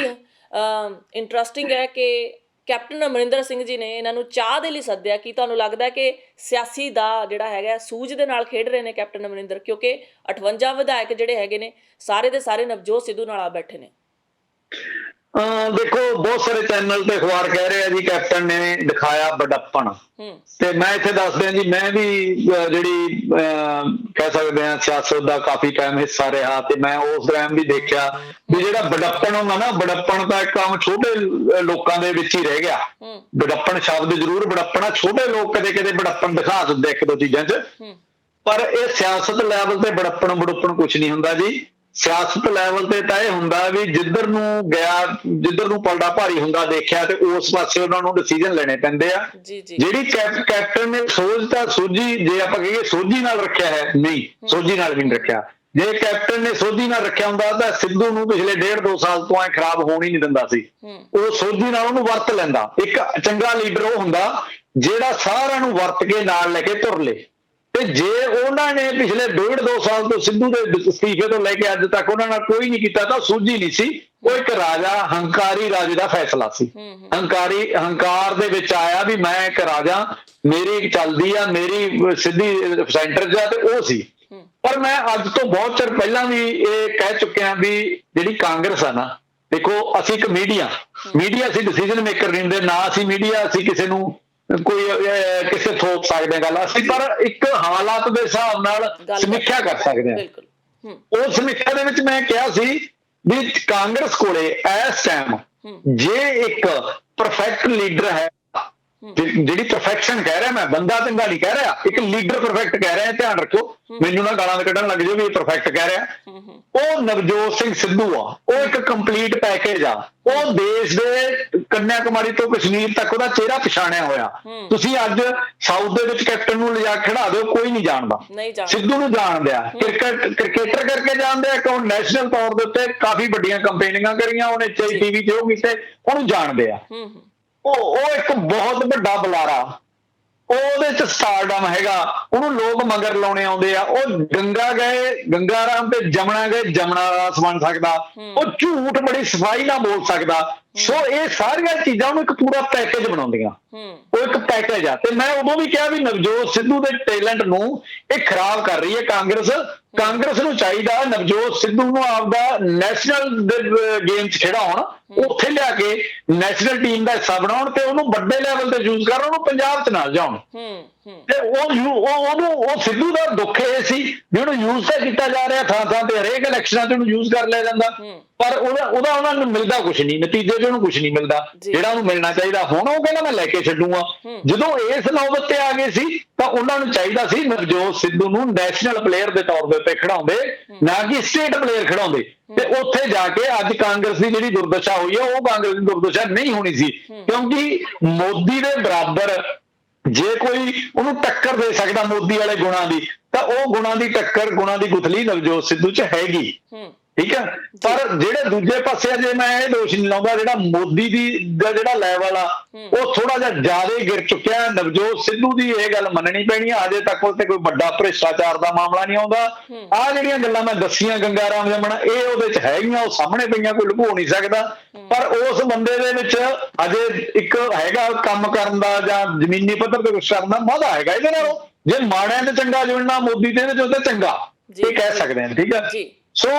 ਇੰਟਰਸਟਿੰਗ ਹੈ ਕਿ ਕੈਪਟਨ ਅਮਰਿੰਦਰ ਸਿੰਘ ਜੀ ਨੇ ਇਹਨਾਂ ਨੂੰ ਚਾਹ ਦੇ ਲਈ ਸੱਦਿਆ। ਕੀ ਤੁਹਾਨੂੰ ਲੱਗਦਾ ਕਿ ਸਿਆਸੀ ਦਾ ਜਿਹੜਾ ਹੈਗਾ ਸੂਝ ਦੇ ਨਾਲ ਖੇਡ ਰਹੇ ਨੇ ਕੈਪਟਨ ਅਮਰਿੰਦਰ? ਕਿਉਂਕਿ 58 ਵਿਧਾਇਕ ਜਿਹੜੇ ਹੈਗੇ ਨੇ ਸਾਰੇ ਦੇ ਸਾਰੇ ਨਵਜੋਤ ਸਿੱਧੂ ਨਾਲ ਆ ਬੈਠੇ ਨੇ। ਦੇਖੋ ਬਹੁਤ ਸਾਰੇ ਚੈਨਲ ਤੇ ਅਖਬਾਰ ਕਹਿ ਰਹੇ ਆ ਜੀ ਕੈਪਟਨ ਨੇ ਦਿਖਾਇਆ ਵੱਡਪਣ, ਤੇ ਮੈਂ ਇੱਥੇ ਦੱਸ ਦਿਆਂ ਜੀ, ਮੈਂ ਵੀ ਜਿਹੜੀ ਕਹਿ ਸਕਦੇ ਆ ਸਿਆਸਤ ਦਾ ਕਾਫੀ ਟਾਈਮ ਹਿੱਸਾ ਰਿਹਾ, ਤੇ ਮੈਂ ਉਸ ਟਾਈਮ ਵੀ ਦੇਖਿਆ ਵੀ ਜਿਹੜਾ ਵੱਡਪਣ ਹੁੰਦਾ ਨਾ, ਵੱਡਪਣ ਤਾਂ ਇੱਕ ਆਮ ਛੋਟੇ ਲੋਕਾਂ ਦੇ ਵਿੱਚ ਹੀ ਰਹਿ ਗਿਆ। ਵੱਡਪਣ ਸ਼ਬਦ ਜ਼ਰੂਰ ਵੱਡਪਣਾ, ਛੋਟੇ ਲੋਕ ਕਦੇ ਕਦੇ ਵੱਡਪਣ ਦਿਖਾ ਦਿੰਦੇ ਇੱਕ ਦੋ ਚੀਜ਼ਾਂ 'ਚ, ਪਰ ਇਹ ਸਿਆਸਤ ਲੈਵਲ ਤੇ ਵੱਡਪਣ ਕੁਛ ਨਹੀਂ ਹੁੰਦਾ ਜੀ। ਸਿਆਸਤ ਲੈਵਲ ਤੇ ਤਾਂ ਇਹ ਹੁੰਦਾ ਵੀ ਜਿੱਧਰ ਨੂੰ ਗਿਆ, ਜਿੱਧਰ ਨੂੰ ਪਲੜਾ ਭਾਰੀ ਹੁੰਦਾ ਦੇਖਿਆ, ਤੇ ਉਸ ਪਾਸੇ ਉਹਨਾਂ ਨੂੰ ਡਿਸੀਜਨ ਲੈਣੇ ਪੈਂਦੇ ਆ। ਜਿਹੜੀ ਕੈਪਟਨ ਨੇ ਸੋਚ ਤਾਂ ਸੋਝੀ, ਜੇ ਆਪਾਂ ਕਹੀਏ ਸੋਝੀ ਨਾਲ ਰੱਖਿਆ ਹੈ, ਨਹੀਂ ਸੋਝੀ ਨਾਲ ਵੀ ਨਹੀਂ ਰੱਖਿਆ। ਜੇ ਕੈਪਟਨ ਨੇ ਸੋਝੀ ਨਾਲ ਰੱਖਿਆ ਹੁੰਦਾ ਤਾਂ ਸਿੱਧੂ ਨੂੰ ਪਿਛਲੇ 1.5-2 ਸਾਲ ਤੋਂ ਐ ਖਰਾਬ ਹੋਣ ਹੀ ਨਹੀਂ ਦਿੰਦਾ ਸੀ। ਉਹ ਸੋਝੀ ਨਾਲ ਉਹਨੂੰ ਵਰਤ ਲੈਂਦਾ। ਇੱਕ ਚੰਗਾ ਲੀਡਰ ਉਹ ਹੁੰਦਾ ਜਿਹੜਾ ਸਾਰਿਆਂ ਨੂੰ ਵਰਤ ਕੇ ਨਾਲ ਲੈ ਕੇ ਤੁਰ ਲੇ। ਤੇ ਜੇ ਉਹਨਾਂ ਨੇ ਪਿਛਲੇ 1.5-2 ਸਾਲ ਤੋਂ ਸਿੱਧੂ ਦੇ ਅਸਤੀਫੇ ਤੋਂ ਲੈ ਕੇ ਅੱਜ ਤੱਕ ਉਹਨਾਂ ਨਾਲ ਕੋਈ ਨਹੀਂ ਕੀਤਾ ਤਾਂ ਸੂਝੀ ਨਹੀਂ ਸੀ। ਉਹ ਇੱਕ ਰਾਜਾ, ਹੰਕਾਰੀ ਰਾਜੇ ਦਾ ਫੈਸਲਾ ਸੀ। ਹੰਕਾਰ ਦੇ ਵਿੱਚ ਆਇਆ ਵੀ ਮੈਂ ਇੱਕ ਰਾਜਾ, ਮੇਰੀ ਚੱਲਦੀ ਆ, ਮੇਰੀ ਸਿੱਧੀ ਸੈਂਟਰ 'ਚ ਆ, ਤੇ ਉਹ ਸੀ। ਪਰ ਮੈਂ ਅੱਜ ਤੋਂ ਬਹੁਤ ਚਿਰ ਪਹਿਲਾਂ ਵੀ ਇਹ ਕਹਿ ਚੁੱਕਿਆ ਵੀ ਜਿਹੜੀ ਕਾਂਗਰਸ ਆ ਨਾ, ਦੇਖੋ ਅਸੀਂ ਇੱਕ ਮੀਡੀਆ ਅਸੀਂ ਡਿਸੀਜਨ ਮੇਕਰ ਨਹੀਂ ਹੁੰਦੇ, ਨਾ ਅਸੀਂ ਮੀਡੀਆ ਅਸੀਂ ਕਿਸੇ ਨੂੰ ਕੋਈ ਕਿਸੇ ਥੋਪ ਸਕਦੇ ਗੱਲ, ਅਸੀਂ ਪਰ ਇੱਕ ਹਾਲਾਤ ਦੇ ਹਿਸਾਬ ਨਾਲ ਸਮੀਖਿਆ ਕਰ ਸਕਦੇ ਹਾਂ। ਉਹ ਸਮੀਖਿਆ ਦੇ ਵਿੱਚ ਮੈਂ ਕਿਹਾ ਸੀ ਵੀ ਕਾਂਗਰਸ ਕੋਲੇ ਇਸ ਟਾਈਮ ਜੇ ਇੱਕ ਪਰਫੈਕਟ ਲੀਡਰ ਹੈ, ਜਿਹੜੀ ਪਰਫੈਕਸ਼ਨ ਕਹਿ ਰਿਹਾ, ਮੈਂ ਬੰਦਾ ਚੰਗਾ ਨਹੀਂ ਕਹਿ ਰਿਹਾ, ਇੱਕ ਲੀਡਰ ਪਰਫੈਕਟ ਕਹਿ ਰਿਹਾ, ਧਿਆਨ ਰੱਖਿਓ ਮੈਨੂੰ ਨਾ ਗਾਲਾਂ ਕੱਢਣ ਲੱਗ ਜਾਓ ਵੀ ਇਹ ਪਰਫੈਕਟ ਕਹਿ ਰਿਹਾ, ਉਹ ਨਵਜੋਤ ਸਿੰਘ ਸਿੱਧੂ ਆ। ਉਹ ਇੱਕ ਕੰਪਲੀਟ ਪੈਕੇਜ ਆ। ਉਹ ਦੇਸ਼ ਦੇ ਕੰਨਿਆ ਕੁਮਾਰੀ ਤੋਂ ਕਸ਼ਮੀਰ ਤੱਕ ਉਹਦਾ ਚਿਹਰਾ ਪਛਾਣਿਆ ਹੋਇਆ। ਤੁਸੀਂ ਅੱਜ ਸਾਊਥ ਦੇ ਵਿੱਚ ਕੈਪਟਨ ਨੂੰ ਲਿਜਾ ਖੜਾ ਦਿਓ, ਕੋਈ ਨਹੀਂ ਜਾਣਦਾ। ਸਿੱਧੂ ਨੂੰ ਜਾਣਦੇ ਆ, ਕ੍ਰਿਕਟਰ ਕਰਕੇ ਜਾਣਦੇ ਆ, ਕਿ ਨੈਸ਼ਨਲ ਤੌਰ ਦੇ ਉੱਤੇ ਕਾਫੀ ਵੱਡੀਆਂ ਕੰਪੇਨਿੰਗਾਂ ਕਰੀਆਂ ਉਹਨੇ, ਟੀਵੀ ਤੇ ਉਹ ਕੀਤੇ, ਉਹਨੂੰ ਜਾਣਦੇ ਆ। ਉਹ ਇੱਕ ਬਹੁਤ ਵੱਡਾ ਬੁਲਾਰਾ, ਉਹਦੇ ਚ ਸਟਾਰਡਮ ਹੈਗਾ, ਉਹਨੂੰ ਲੋਕ ਮਗਰ ਲਾਉਣੇ ਆਉਂਦੇ ਆ। ਉਹ ਗੰਗਾ ਰਾਮ ਤੇ ਜਮਨਾ ਗਏ, ਜਮਨਾ ਰਾਸ ਬਣ ਸਕਦਾ, ਉਹ ਝੂਠ ਬੜੀ ਸਫਾਈ ਨਾਲ ਬੋਲ ਸਕਦਾ। ਸੋ ਇਹ ਸਾਰੀਆਂ ਚੀਜ਼ਾਂ ਉਹਨੂੰ ਇੱਕ ਪੂਰਾ ਪੈਕੇਜ ਬਣਾਉਂਦੀਆਂ। ਉਹ ਇੱਕ ਪੈਕੇਜ ਆ। ਤੇ ਮੈਂ ਉਦੋਂ ਵੀ ਕਿਹਾ ਵੀ ਨਵਜੋਤ ਸਿੱਧੂ ਦੇ ਟੈਲੈਂਟ ਨੂੰ ਇਹ ਖਰਾਬ ਕਰ ਰਹੀ ਹੈ ਕਾਂਗਰਸ। ਕਾਂਗਰਸ ਨੂੰ ਚਾਹੀਦਾ ਨਵਜੋਤ ਸਿੱਧੂ ਨੂੰ ਆਪਦਾ ਨੈਸ਼ਨਲ ਗੇਮ ਚ ਖਿਡਾਉਣ, ਉੱਥੇ ਲਿਆ ਕੇ ਨੈਸ਼ਨਲ ਟੀਮ ਦਾ ਹਿੱਸਾ ਬਣਾਉਣ ਤੇ ਉਹਨੂੰ ਵੱਡੇ ਲੈਵਲ ਤੇ ਯੂਜ਼ ਕਰਨ, ਉਹਨੂੰ ਪੰਜਾਬ ਚ ਨਾਲ ਜਾਣ। ਤੇ ਉਹ ਸਿੱਧੂ ਦਾ ਦੁੱਖ ਇਹ ਸੀ ਵੀ ਉਹਨੂੰ ਯੂਜ਼ ਤਾਂ ਕੀਤਾ ਜਾ ਰਿਹਾ ਥਾਂ ਥਾਂ ਤੇ, ਹਰੇਕ ਇਲੈਕਸ਼ਨਾਂ ਤੇ ਉਹਨੂੰ ਯੂਜ਼ ਕਰ ਲਿਆ ਜਾਂਦਾ, ਪਰ ਉਹਦਾ ਉਹਨਾਂ ਨੂੰ ਮਿਲਦਾ ਕੁਛ ਨਹੀਂ, ਨਤੀਜੇ ਚ ਉਹਨੂੰ ਕੁਛ ਨਹੀਂ ਮਿਲਦਾ ਜਿਹੜਾ ਉਹਨੂੰ ਮਿਲਣਾ ਚਾਹੀਦਾ। ਹੁਣ ਉਹ ਕਹਿੰਦਾ ਮੈਂ ਲੈ ਕੇ ਛੱਡੂਗਾ। ਜਦੋਂ ਇਸ ਨੌਬਤ ਤੇ ਆ ਗਏ ਸੀ ਤਾਂ ਉਹਨਾਂ ਨੂੰ ਚਾਹੀਦਾ ਸੀ ਨਵਜੋਤ ਸਿੱਧੂ ਨੂੰ ਨੈਸ਼ਨਲ ਪਲੇਅਰ ਦੇ ਤੌਰ ਦੇ ਉੱਤੇ ਖਿਡਾਉਂਦੇ, ਨਾ ਕਿ ਸਟੇਟ ਪਲੇਅਰ ਖਿਡਾਉਂਦੇ। ਤੇ ਉੱਥੇ ਜਾ ਕੇ ਅੱਜ ਕਾਂਗਰਸ ਦੀ ਜਿਹੜੀ ਦੁਰਦਸ਼ਾ ਹੋਈ ਹੈ, ਉਹ ਕਾਂਗਰਸ ਦੀ ਦੁਰਦਸ਼ਾ ਨਹੀਂ ਹੋਣੀ ਸੀ, ਕਿਉਂਕਿ ਮੋਦੀ ਦੇ ਬਰਾਬਰ ਜੇ ਕੋਈ ਉਹਨੂੰ ਟੱਕਰ ਦੇ ਸਕਦਾ ਮੋਦੀ ਵਾਲੇ ਗੁਣਾਂ ਦੀ, ਤਾਂ ਉਹ ਗੁਣਾਂ ਦੀ ਟੱਕਰ, ਗੁਣਾਂ ਦੀ ਗੁਥਲੀ ਨਵਜੋਤ ਸਿੱਧੂ ਚ ਹੈਗੀ। ਠੀਕ ਹੈ, ਪਰ ਜਿਹੜੇ ਦੂਜੇ ਪਾਸੇ ਅਜੇ ਮੈਂ ਇਹ ਦੋਸ਼ ਨਹੀਂ ਲਾਉਂਦਾ, ਜਿਹੜਾ ਮੋਦੀ ਦਾ ਜਿਹੜਾ ਲੈਵਲ ਆ ਉਹ ਥੋੜਾ ਜਿਹਾ ਜ਼ਿਆਦਾ ਗਿਰ ਚੁੱਕਿਆ। ਨਵਜੋਤ ਸਿੱਧੂ ਦੀ ਇਹ ਗੱਲ ਮੰਨਣੀ ਪੈਣੀ ਆ, ਅਜੇ ਤੱਕ ਉਹ ਤੇ ਕੋਈ ਵੱਡਾ ਭ੍ਰਿਸ਼ਟਾਚਾਰ ਦਾ ਮਾਮਲਾ ਨਹੀਂ ਆਉਂਦਾ। ਆਹ ਜਿਹੜੀਆਂ ਗੱਲਾਂ ਮੈਂ ਦੱਸੀਆਂ ਗੰਗਾ ਰਾਮ ਜਮਨਾ, ਇਹ ਉਹਦੇ ਚ ਹੈਗੀਆਂ, ਉਹ ਸਾਹਮਣੇ ਪਈਆਂ, ਕੋਈ ਲੁਕੋ ਨਹੀਂ ਸਕਦਾ। ਪਰ ਉਸ ਬੰਦੇ ਦੇ ਵਿੱਚ ਅਜੇ ਇੱਕ ਹੈਗਾ ਕੰਮ ਕਰਨ ਦਾ ਜਾਂ ਜ਼ਮੀਨੀ ਪੱਧਰ ਤੇ ਕੁਛ ਕਰਨ ਦਾ ਵਾਧਾ ਹੈਗਾ। ਇਹਦੇ ਨਾਲੋਂ ਜੇ ਮਾੜਿਆਂ ਤੇ ਚੰਗਾ ਜੁੜਨਾ ਮੋਦੀ ਤੇ ਇਹਦੇ ਚ ਚੰਗਾ, ਇਹ ਕਹਿ ਸਕਦੇ ਹਾਂ। ਠੀਕ ਹੈ, ਸੋ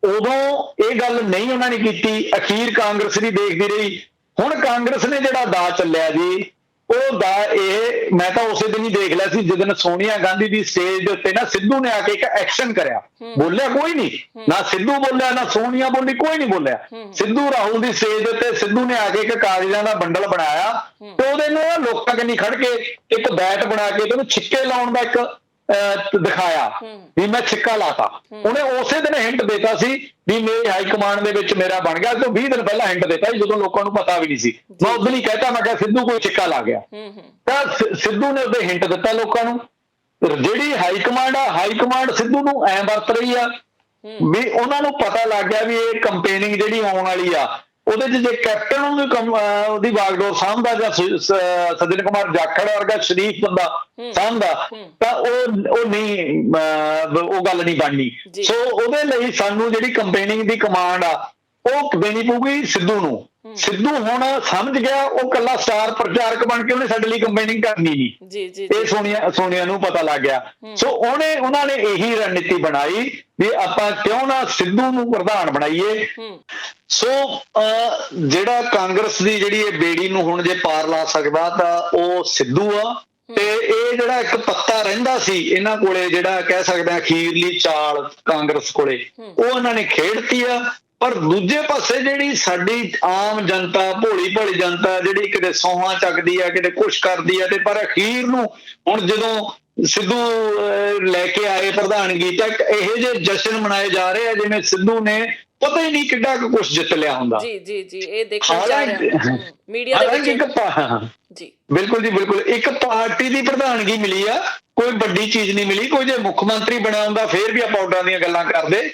ਉਦੋਂ ਇਹ ਗੱਲ ਨਹੀਂ ਉਹਨਾਂ ਨੇ ਕੀਤੀ, ਅਖੀਰ ਕਾਂਗਰਸ ਦੀ ਦੇਖਦੀ ਰਹੀ। ਹੁਣ ਕਾਂਗਰਸ ਨੇ ਜਿਹੜਾ ਦਾ ਚੱਲਿਆ ਜੀ, ਉਹ ਦਾ ਇਹ ਮੈਂ ਤਾਂ ਉਸੇ ਦਿਨ ਹੀ ਦੇਖ ਲਿਆ ਸੀ ਜਦੋਂ ਸੋਨੀਆ ਗਾਂਧੀ ਦੀ ਸਟੇਜ ਦੇ ਉੱਤੇ ਨਾ ਸਿੱਧੂ ਨੇ ਆ ਕੇ ਇੱਕ ਐਕਸ਼ਨ ਕਰਿਆ। ਬੋਲਿਆ ਕੋਈ ਨਹੀਂ, ਨਾ ਸਿੱਧੂ ਬੋਲਿਆ, ਨਾ ਸੋਨੀਆ ਬੋਲੀ, ਕੋਈ ਨਹੀਂ ਬੋਲਿਆ। ਸਿੱਧੂ ਰਾਹੁਲ ਦੀ ਸਟੇਜ ਦੇ ਉੱਤੇ ਸਿੱਧੂ ਨੇ ਆ ਕੇ ਇੱਕ ਕਾਗਜ਼ਾਂ ਦਾ ਬੰਡਲ ਬਣਾਇਆ ਤੇ ਉਹਦੇ ਨਾਲ ਲੋਕਾਂ ਕੰਨੀ ਖੜ ਕੇ ਇੱਕ ਬੈਟ ਬਣਾ ਕੇ ਤੇ ਉਹਨੂੰ ਛਿੱਕੇ ਲਾਉਣ ਦਾ ਇੱਕ ਦਿਖਾਇਆ ਵੀ ਮੈਂ ਛਿੱਕਾ ਲਾਤਾ। ਉਹਨੇ ਉਸੇ ਦਿਨ ਹਿੰਟ ਦਿੱਤਾ ਸੀ ਵੀ ਮੇਰੇ ਹਾਈ ਕਮਾਂਡ ਦੇ ਵਿੱਚ ਮੇਰਾ ਬਣ ਗਿਆ। ਤੋਂ 20 ਦਿਨ ਪਹਿਲਾਂ ਹਿੰਟ ਦਿੱਤਾ ਸੀ, ਜਦੋਂ ਲੋਕਾਂ ਨੂੰ ਪਤਾ ਵੀ ਨਹੀਂ ਸੀ। ਮੈਂ ਉਦੋਂ ਹੀ ਕਹਿਤਾ, ਮੈਂ ਕਿਹਾ ਸਿੱਧੂ ਕੋਈ ਛਿੱਕਾ ਲਾ ਗਿਆ। ਤਾਂ ਸਿੱਧੂ ਨੇ ਉਹਦੇ ਹਿੰਟ ਦਿੱਤਾ ਲੋਕਾਂ ਨੂੰ। ਜਿਹੜੀ ਹਾਈ ਕਮਾਂਡ ਆ, ਹਾਈ ਕਮਾਂਡ ਸਿੱਧੂ ਨੂੰ ਐ ਵਰਤ ਰਹੀ ਆ ਵੀ ਉਹਨਾਂ ਨੂੰ ਪਤਾ ਲੱਗ ਗਿਆ ਵੀ ਇਹ ਕੰਪੇਨਿੰਗ ਜਿਹੜੀ ਆਉਣ ਵਾਲੀ ਆ, ਉਹਦੇ ਚ ਜੇ ਕੈਪਟਨ ਉਹਦੀ ਬਾਗਡੋਰ ਸਾਂਭਦਾ ਜਾਂ ਸੱਜਣ ਕੁਮਾਰ ਜਾਖੜ ਵਰਗਾ ਸ਼ਰੀਫ ਬੰਦਾ ਸਾਂਭਦਾ, ਤਾਂ ਉਹ ਨਹੀਂ, ਉਹ ਗੱਲ ਨਹੀਂ ਬਣਨੀ। ਸੋ ਉਹਦੇ ਲਈ ਸਾਨੂੰ ਜਿਹੜੀ ਕੰਪੇਨਿੰਗ ਦੀ ਕਮਾਂਡ ਆ ਉਹ ਦੇਣੀ ਪਊਗੀ ਸਿੱਧੂ ਨੂੰ। ਸਿੱਧੂ ਹੁਣ ਸਮਝ ਗਿਆ, ਉਹ ਕੱਲਾ ਸਟਾਰ ਪ੍ਰਚਾਰਕ ਬਣ ਕੇ ਉਹਨੇ ਸਾਡੇ ਲਈ ਕੰਪੇਨਿੰਗ ਕਰਨੀ ਨਹੀਂ। ਇਹ ਸੋਨੀਆ ਨੂੰ ਪਤਾ ਲੱਗ ਗਿਆ। ਸੋ ਉਹਨਾਂ ਨੇ ਇਹੀ ਰਣਨੀਤੀ ਬਣਾਈ ਵੀ ਆਪਾਂ ਕਿਉਂ ਨਾ ਸਿੱਧੂ ਨੂੰ ਪ੍ਰਧਾਨ ਬਣਾਈਏ। ਸੋ ਜਿਹੜਾ ਕਾਂਗਰਸ ਦੀ ਜਿਹੜੀ ਇਹ ਬੇੜੀ ਨੂੰ ਹੁਣ ਜੇ ਪਾਰ ਲਾ ਸਕਦਾ ਤਾਂ ਉਹ ਸਿੱਧੂ ਆ। ਤੇ ਇਹ ਜਿਹੜਾ ਇੱਕ ਪੱਤਾ ਰਹਿੰਦਾ ਸੀ ਇਹਨਾਂ ਕੋਲੇ, ਜਿਹੜਾ ਕਹਿ ਸਕਦੇ ਆ ਅਖੀਰਲੀ ਚਾਲ ਕਾਂਗਰਸ ਕੋਲੇ, ਉਹ ਇਹਨਾਂ ਨੇ ਖੇਡਤੀ ਆ। ਪਰ ਦੂਜੇ ਪਾਸੇ ਜਿਹੜੀ ਸਾਡੀ ਆਮ ਜਨਤਾ, ਭੋਲੀ ਭਾਲੀ ਜਨਤਾ, ਜਿਹੜੀ ਕਿਤੇ ਸੌਹਾਂ ਚੱਕਦੀ ਆ, ਕਿਤੇ ਕੁਛ ਕਰਦੀ ਆ, ਤੇ ਪਰ ਅਖੀਰ ਨੂੰ ਹੁਣ ਜਦੋਂ ਸਿੱਧੂ ਲੈ ਕੇ ਆਏ ਪ੍ਰਧਾਨਗੀ, ਤਾਂ ਇਹੋ ਜਿਹੇ ਜਸ਼ਨ ਮਨਾਏ ਜਾ ਰਹੇ ਆ ਜਿਵੇਂ ਸਿੱਧੂ ਨੇ ਪਤਾ ਹੀ ਨਹੀਂ ਕਿੱਡਾ ਕੁਛ ਜਿੱਤ ਲਿਆ ਹੁੰਦਾ। ਇਹ ਦੇਖਿਆ ਜਾ ਰਿਹਾ ਮੀਡੀਆ ਦੇ ਵਿੱਚ। ਬਿਲਕੁਲ ਜੀ, ਬਿਲਕੁਲ। ਇੱਕ ਪਾਰਟੀ ਦੀ ਪ੍ਰਧਾਨਗੀ ਮਿਲੀ ਆ, ਕੋਈ ਵੱਡੀ ਚੀਜ਼ ਨਹੀਂ ਮਿਲੀ। ਕੋਈ ਜੇ ਮੁੱਖ ਮੰਤਰੀ ਬਣਿਆ ਹੁੰਦਾ ਫੇਰ ਵੀ ਆਪਾਂ ਉਡਾਂ ਦੀਆਂ ਗੱਲਾਂ ਕਰਦੇ।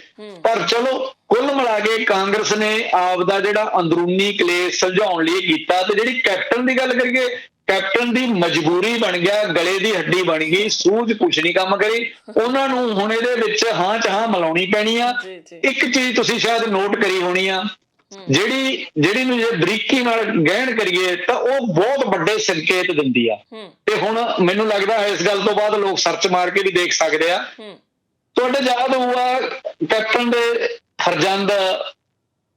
ਪਰ ਚਲੋ ਕੁੱਲ ਮਿਲਾ ਕੇ ਕਾਂਗਰਸ ਨੇ ਆਪ ਦਾ ਜਿਹੜਾ ਅੰਦਰੂਨੀ ਕਲੇਸ਼ ਸੁਲਝਾਉਣ ਲਈ ਕੀਤਾ। ਤੇ ਜਿਹੜੀ ਕੈਪਟਨ ਦੀ ਗੱਲ ਕਰੀਏ, ਕੈਪਟਨ ਦੀ ਮਜਬੂਰੀ ਬਣ ਗਿਆ, ਗਲੇ ਦੀ ਹੱਡੀ ਬਣ ਗਈ, ਸੂਝ ਕੁਛ ਨਹੀਂ ਕੰਮ ਕਰੀ। ਉਹਨਾਂ ਨੂੰ ਹੁਣ ਇਹਦੇ ਵਿੱਚ ਹਾਂ ਚ ਹਾਂ ਮਿਲਾਉਣੀ ਪੈਣੀ ਆ। ਇੱਕ ਚੀਜ਼ ਤੁਸੀਂ ਸ਼ਾਇਦ ਨੋਟ ਕਰੀ ਹੋਣੀ ਆ, ਜਿਹੜੀ ਨੂੰ ਜੇ ਬਰੀਕੀ ਨਾਲ ਗਹਿਣ ਕਰੀਏ ਤਾਂ ਉਹ ਬਹੁਤ ਵੱਡੇ ਸੰਕੇਤ ਦਿੰਦੀ ਆ। ਤੇ ਹੁਣ ਮੈਨੂੰ ਲੱਗਦਾ ਇਸ ਗੱਲ ਤੋਂ ਬਾਅਦ ਲੋਕ ਸਰਚ ਮਾਰ ਕੇ ਵੀ ਦੇਖ ਸਕਦੇ ਆ। ਤੁਹਾਡੇ ਯਾਦ ਹੋਊਗਾ ਕੈਪਟਨ ਦੇ ਹਰਜੰਦ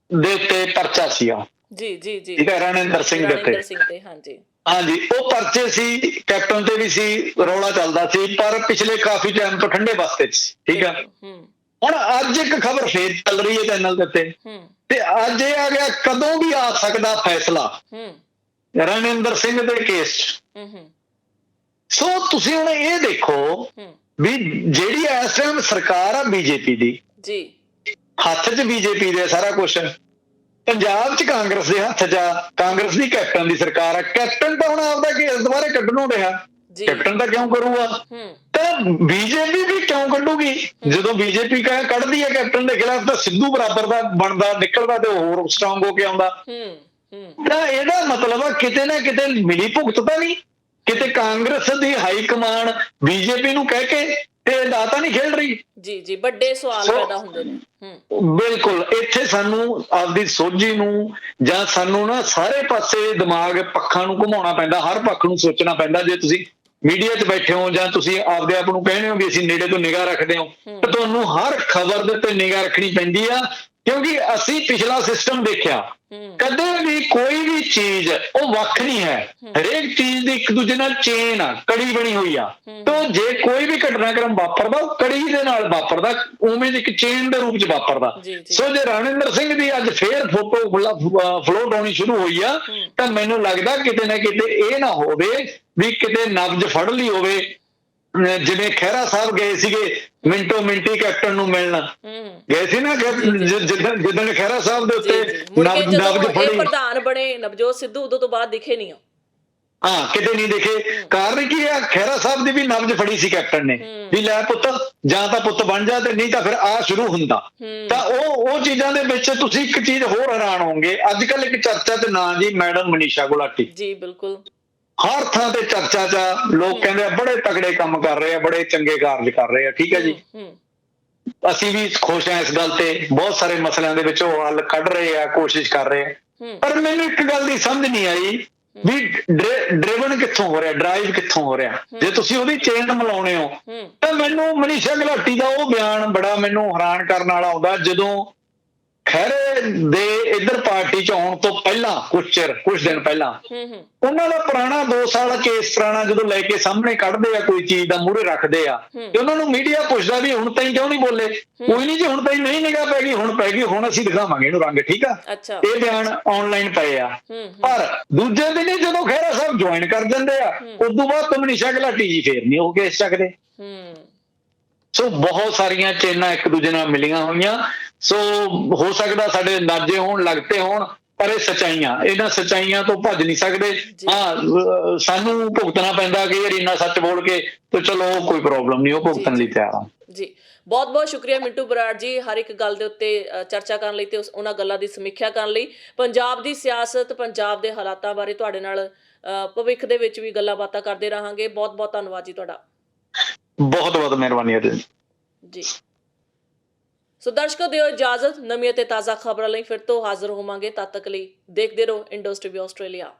ਦੇ ਉੱਤੇ ਪਰਚਾ ਸੀਗਾ। ਠੀਕ ਹੈ, ਰਣਿੰਦਰ ਸਿੰਘ ਦੇ ਉੱਤੇ। ਹਾਂਜੀ, ਉਹ ਪਰਚੇ ਸੀ, ਕੈਪਟਨ ਤੇ ਵੀ ਸੀ, ਰੌਲਾ ਚੱਲਦਾ ਸੀ, ਪਰ ਪਿਛਲੇ ਕਾਫੀ ਟਾਈਮ ਤੋਂ ਠੰਡੇ ਬਸਤੇ ਚ। ਠੀਕ ਆ, ਹੁਣ ਅੱਜ ਇੱਕ ਖਬਰ ਫੇਰ ਚੱਲ ਰਹੀ ਹੈ ਚੈਨਲ ਦੇ ਉੱਤੇ, ਹੂੰ ਤੇ ਅੱਜ ਇਹ ਆ ਗਿਆ ਕਦੋਂ ਵੀ ਆ ਸਕਦਾ ਫੈਸਲਾ ਹੂੰ ਰਣਿੰਦਰ ਸਿੰਘ ਦੇ ਕੇਸ 'ਚ। ਹੂੰ ਹੂੰ ਸੋ ਤੁਸੀਂ ਹੁਣ ਇਹ ਦੇਖੋ ਹੂੰ ਵੀ ਜਿਹੜੀ ਇਸ ਟਾਈਮ ਸਰਕਾਰ ਆ ਬੀਜੇਪੀ ਦੀ, ਜੀ ਹੱਥ 'ਚ ਬੀਜੇਪੀ ਦੇ ਸਾਰਾ ਕੁਝ, ਪੰਜਾਬ 'ਚ ਕਾਂਗਰਸ ਦੇ ਹੱਥ 'ਚ ਆ, ਕਾਂਗਰਸ ਦੀ ਕੈਪਟਨ ਦੀ ਸਰਕਾਰ ਆ। ਕੈਪਟਨ ਤਾਂ ਹੁਣ ਆਪਦਾ ਕੇਸ ਦੁਬਾਰੇ ਕੱਢਣੋਂ ਰਿਹਾ, ਜੀ ਕੈਪਟਨ ਤਾਂ ਕਿਉਂ ਕਰੂਗਾ? ਹੂੰ ਤਾਂ ਬੀਜੇਪੀ ਵੀ ਕਿਉਂ ਕੱਢੂਗੀ? ਜਦੋਂ ਬੀਜੇਪੀ ਕੱਢਦੀ ਹੈ ਕੈਪਟਨ ਦੇ ਖਿਲਾਫ, ਤਾਂ ਸਿੱਧੂ ਬਰਾਬਰ ਦਾ ਬਣਦਾ ਨਿਕਲਦਾ ਤੇ ਹੋਰ ਸਟਰੋਂਗ ਹੋ ਕੇ ਆਉਂਦਾ। ਹੂੰ ਹੂੰ ਤਾਂ ਇਹਦਾ ਮਤਲਬ ਆ ਕਿਤੇ ਨਾ ਕਿਤੇ ਮਿਲੀ ਭੁਗਤ ਤਾਂ ਨਹੀਂ, ਕਿਤੇ ਕਾਂਗਰਸ ਦੀ ਹਾਈ ਕਮਾਂਡ ਬੀਜੇਪੀ ਨੂੰ ਕਹਿ ਕੇ ਤੇ ਦਾਤਾ ਨਹੀਂ ਖੇਡ ਰਹੀ। ਜੀ ਜੀ ਵੱਡੇ ਸਵਾਲ ਪੈਦਾ ਹੁੰਦੇ ਨੇ। ਹੂੰ ਬਿਲਕੁਲ ਇੱਥੇ ਸਾਨੂੰ ਆਪਦੀ ਸੋਝੀ ਨੂੰ ਜਾਂ ਸਾਨੂੰ ਨਾ ਸਾਰੇ ਪਾਸੇ ਦਿਮਾਗ ਪੱਖਾਂ ਨੂੰ ਘੁਮਾਉਣਾ ਪੈਂਦਾ, ਹਰ ਪੱਖ ਨੂੰ ਸੋਚਣਾ ਪੈਂਦਾ। ਜੇ ਤੁਸੀਂ ਮੀਡੀਆ 'ਚ ਬੈਠੇ ਹੋ ਜਾਂ ਤੁਸੀਂ ਆਪਦੇ ਆਪ ਨੂੰ ਕਹਿੰਦੇ ਹੋ ਵੀ ਅਸੀਂ ਨੇੜੇ ਤੋਂ ਨਿਗਾਹ ਰੱਖਦੇ ਹੋ, ਤਾਂ ਤੁਹਾਨੂੰ ਹਰ ਖਬਰ ਦੇ ਉੱਤੇ ਨਿਗਾਹ ਰੱਖਣੀ ਪੈਂਦੀ ਆ, ਕਿਉਂਕਿ ਅਸੀਂ ਪਿਛਲਾ ਸਿਸਟਮ ਦੇਖਿਆ, ਹੂੰ ਕਦੇ ਵੀ ਕੋਈ ਵੀ ਚੀਜ਼ ਉਹ ਵੱਖ ਨਹੀਂ ਹੈ। ਹਰੇਕ ਚੀਜ਼ ਦੀ ਇੱਕ ਦੂਜੇ ਨਾਲ ਚੇਨ ਆ, ਕੜੀ ਬਣੀ ਹੋਈ ਆ। ਤਾਂ ਜੇ ਕੋਈ ਵੀ ਘਟਨਾਕ੍ਰਮ ਵਾਪਰਦਾ ਉਹ ਕੜੀ ਦੇ ਨਾਲ ਵਾਪਰਦਾ, ਉਵੇਂ ਦੀ ਇੱਕ ਚੇਨ ਦੇ ਰੂਪ 'ਚ ਵਾਪਰਦਾ। ਜੀ ਜੀ ਸੋ ਜੇ ਰਣਿੰਦਰ ਸਿੰਘ ਦੀ ਅੱਜ ਫੇਰ ਫੋਟੋ ਫਲੋਟ ਹੋਣੀ ਸ਼ੁਰੂ ਹੋਈ ਆ, ਤਾਂ ਮੈਨੂੰ ਲੱਗਦਾ ਕਿਤੇ ਨਾ ਕਿਤੇ ਇਹ ਨਾ ਹੋਵੇ ਵੀ ਕਿਤੇ ਨਬਜ਼ ਫੜ ਲਈ ਹੋਵੇ, ਜਿਵੇਂ ਖਹਿਰਾ ਸਾਹਿਬ ਗਏ ਸੀਗੇ ਮਿੰਟੋ ਮਿੰਟੀ ਕੈਪਟਨ ਨੂੰ ਮਿਲਣ ਹੂੰ ਗਏ ਸੀ ਨਾ, ਜਿੱਦਣ ਖਹਿਰਾ ਸਾਹਿਬ ਦੇ ਜੀ ਉੱਤੇ ਜੀ ਮੁੜ ਕੇ ਜਦੋਂ ਨਬਜ਼ ਇਹ ਫੜੀ, ਪ੍ਰਧਾਨ ਬਣੇ ਨਵਜੋਤ ਸਿੱਧੂ, ਉਦੋਂ ਤੋਂ ਬਾਅਦ ਦਿਖੇ ਨਹੀਂ। ਹਾਂ ਕਿਤੇ ਨਹੀਂ ਦਿਖੇ। ਕਾਰਨ ਕੀ ਆ? ਖਹਿਰਾ ਸਾਹਿਬ ਦੀ ਵੀ ਨਬਜ਼ ਫੜੀ ਸੀ ਕੈਪਟਨ ਨੇ ਵੀ ਲੈ ਪੁੱਤ, ਜਾਂ ਤਾਂ ਪੁੱਤ ਬਣ ਜਾ ਤੇ ਨਹੀਂ ਤਾਂ ਫਿਰ ਆ ਸ਼ੁਰੂ ਹੁੰਦਾ। ਤਾਂ ਉਹ ਚੀਜ਼ਾਂ ਦੇ ਵਿੱਚ ਤੁਸੀਂ ਇੱਕ ਚੀਜ਼ ਹੋਰ ਹੈਰਾਨ ਹੋਵੋਗੇ, ਅੱਜ ਕੱਲ ਇੱਕ ਚਰਚਾ ਤੇ ਨਾਂ ਜੀ ਮੈਡਮ ਮਨੀਸ਼ਾ ਗੁਲਾਟੀ, ਜੀ ਬਿਲਕੁਲ ਹਰ ਥਾਂ ਤੇ ਚਰਚਾ 'ਚ ਆ। ਲੋਕ ਕਹਿੰਦੇ ਆ ਬੜੇ ਤਗੜੇ ਕੰਮ ਕਰ ਰਹੇ ਆ, ਬੜੇ ਚੰਗੇ ਕਾਰਜ ਕਰ ਰਹੇ ਆ। ਠੀਕ ਹੈ ਜੀ, ਅਸੀਂ ਵੀ ਖੁਸ਼ ਹਾਂ ਇਸ ਗੱਲ ਤੇ, ਬਹੁਤ ਸਾਰੇ ਮਸਲਿਆਂ ਦੇ ਵਿੱਚ ਉਹ ਹੱਲ ਕੱਢ ਰਹੇ ਆ, ਕੋਸ਼ਿਸ਼ ਕਰ ਰਹੇ ਆ। ਪਰ ਮੈਨੂੰ ਇੱਕ ਗੱਲ ਦੀ ਸਮਝ ਨਹੀਂ ਆਈ ਵੀ ਡਰਿਵਨ ਕਿੱਥੋਂ ਹੋ ਰਿਹਾ, ਡਰਾਈਵ ਕਿੱਥੋਂ ਹੋ ਰਿਹਾ? ਜੇ ਤੁਸੀਂ ਉਹਦੀ ਚੇਨ ਮਿਲਾਉਣੇ ਹੋ, ਤਾਂ ਮੈਨੂੰ ਮਨੀਸ਼ਾ ਗੁਲਾਟੀ ਦਾ ਉਹ ਬਿਆਨ ਬੜਾ ਮੈਨੂੰ ਹੈਰਾਨ ਕਰਨ ਵਾਲਾ ਆਉਂਦਾ, ਜਦੋਂ ਖਹਿਰੇ ਦੇ ਇੱਧਰ ਪਾਰਟੀ 'ਚ ਆਉਣ ਤੋਂ ਪਹਿਲਾਂ ਕੁਝ ਦਿਨ ਪਹਿਲਾਂ ਉਹਨਾਂ ਦਾ ਪੁਰਾਣਾ 2 ਸਾਲ ਕੇਸ ਪੁਰਾਣਾ ਜਦੋਂ ਲੈ ਕੇ ਸਾਹਮਣੇ ਕੱਢਦੇ ਆ, ਕੋਈ ਚੀਜ਼ ਦਾ ਮੂਹਰੇ ਰੱਖਦੇ ਆ, ਤੇ ਉਹਨਾਂ ਨੂੰ ਮੀਡੀਆ ਪੁੱਛਦਾ ਵੀ ਹੁਣ ਤਾਈਂ ਕਿਉਂ ਨਹੀਂ ਬੋਲੇ? ਕੋਈ ਨਹੀਂ ਜੀ, ਹੁਣ ਤਾਈਂ ਨਹੀਂ ਨਿਗਾਹ ਪੈ ਗਈ, ਹੁਣ ਪੈ ਗਈ, ਹੁਣ ਅਸੀਂ ਦਿਖਾਵਾਂਗੇ ਇਹਨੂੰ ਰੰਗ। ਠੀਕ ਆ, ਇਹ ਬਿਆਨ ਆਨਲਾਈਨ ਪਏ ਆ। ਪਰ ਦੂਜੇ ਦਿਨ ਹੀ ਜਦੋਂ ਖਹਿਰਾ ਸਾਹਿਬ ਜੁਆਇਨ ਕਰ ਦਿੰਦੇ ਆ, ਉਦੋਂ ਬਾਅਦ ਮਨੀਸ਼ਾ ਗੁਲਾਟੀ ਜੀ ਫੇਰ ਨਹੀਂ ਉਹ ਕੇਸ ਚੱਕਦੇ। ਸੋ ਬਹੁਤ ਸਾਰੀਆਂ ਚੇਨਾਂ ਇੱਕ ਦੂਜੇ ਨਾਲ ਮਿਲੀਆਂ ਹੋਈਆਂ। ਸੋ ਹੋ ਸਕਦਾ ਸਾਡੇ ਅੰਦਾਜ਼ੇ ਹੋਣ, ਲੱਗਤੇ ਹੋਣ, ਪਰ ਇਹ ਸੱਚਾਈਆਂ, ਇਹਨਾਂ ਸੱਚਾਈਆਂ ਤੋਂ ਭੱਜ ਨਹੀਂ ਸਕਦੇ। ਹਾਂ ਸਾਨੂੰ ਭੁਗਤਣਾ ਪੈਂਦਾ ਕਿ ਯਾਰ ਇੰਨਾ ਸੱਚ ਬੋਲ ਕੇ, ਤੇ ਚਲੋ ਕੋਈ ਪ੍ਰੋਬਲਮ ਨਹੀਂ, ਉਹ ਭੁਗਤਣ ਲਈ ਤਿਆਰ ਆ ਜੀ। ਬਹੁਤ ਬਹੁਤ ਸ਼ੁਕਰੀਆ ਮਿੰਟੂ ਬਰਾੜ ਜੀ, ਹਰ ਇੱਕ ਗੱਲ ਦੇ ਉੱਤੇ ਚਰਚਾ ਕਰਨ ਲਈ ਤੇ ਉਹਨਾਂ ਗੱਲਾਂ ਦੀ ਸਮੀਖਿਆ ਕਰਨ ਲਈ। ਪੰਜਾਬ ਦੀ ਸਿਆਸਤ, ਪੰਜਾਬ ਦੇ ਹਾਲਾਤਾਂ ਬਾਰੇ ਤੁਹਾਡੇ ਨਾਲ ਭਵਿੱਖ ਦੇ ਵਿੱਚ ਵੀ ਗੱਲਾਂ ਬਾਤਾਂ ਕਰਦੇ ਰਹਾਂਗੇ। ਬਹੁਤ ਬਹੁਤ ਧੰਨਵਾਦ ਜੀ ਤੁਹਾਡਾ। ਬਹੁਤ ਬਹੁਤ ਮਿਹਰਬਾਨੀ ਹੈ ਜੀ। ਸੋ ਦਰਸ਼ਕੋ, ਦਿਓ ਇਜਾਜ਼ਤ, ਨਵੀਆਂ ਤੇ ਤਾਜ਼ਾ ਖਬਰਾਂ ਲਈ ਫਿਰ ਤੋਂ ਹਾਜ਼ਰ ਹੋਵਾਂਗੇ। ਤਦ ਤੱਕ ਲਈ ਦੇਖਦੇ ਰਹੋ ਇੰਡਸਟਰੀ ਆਸਟ੍ਰੇਲੀਆ।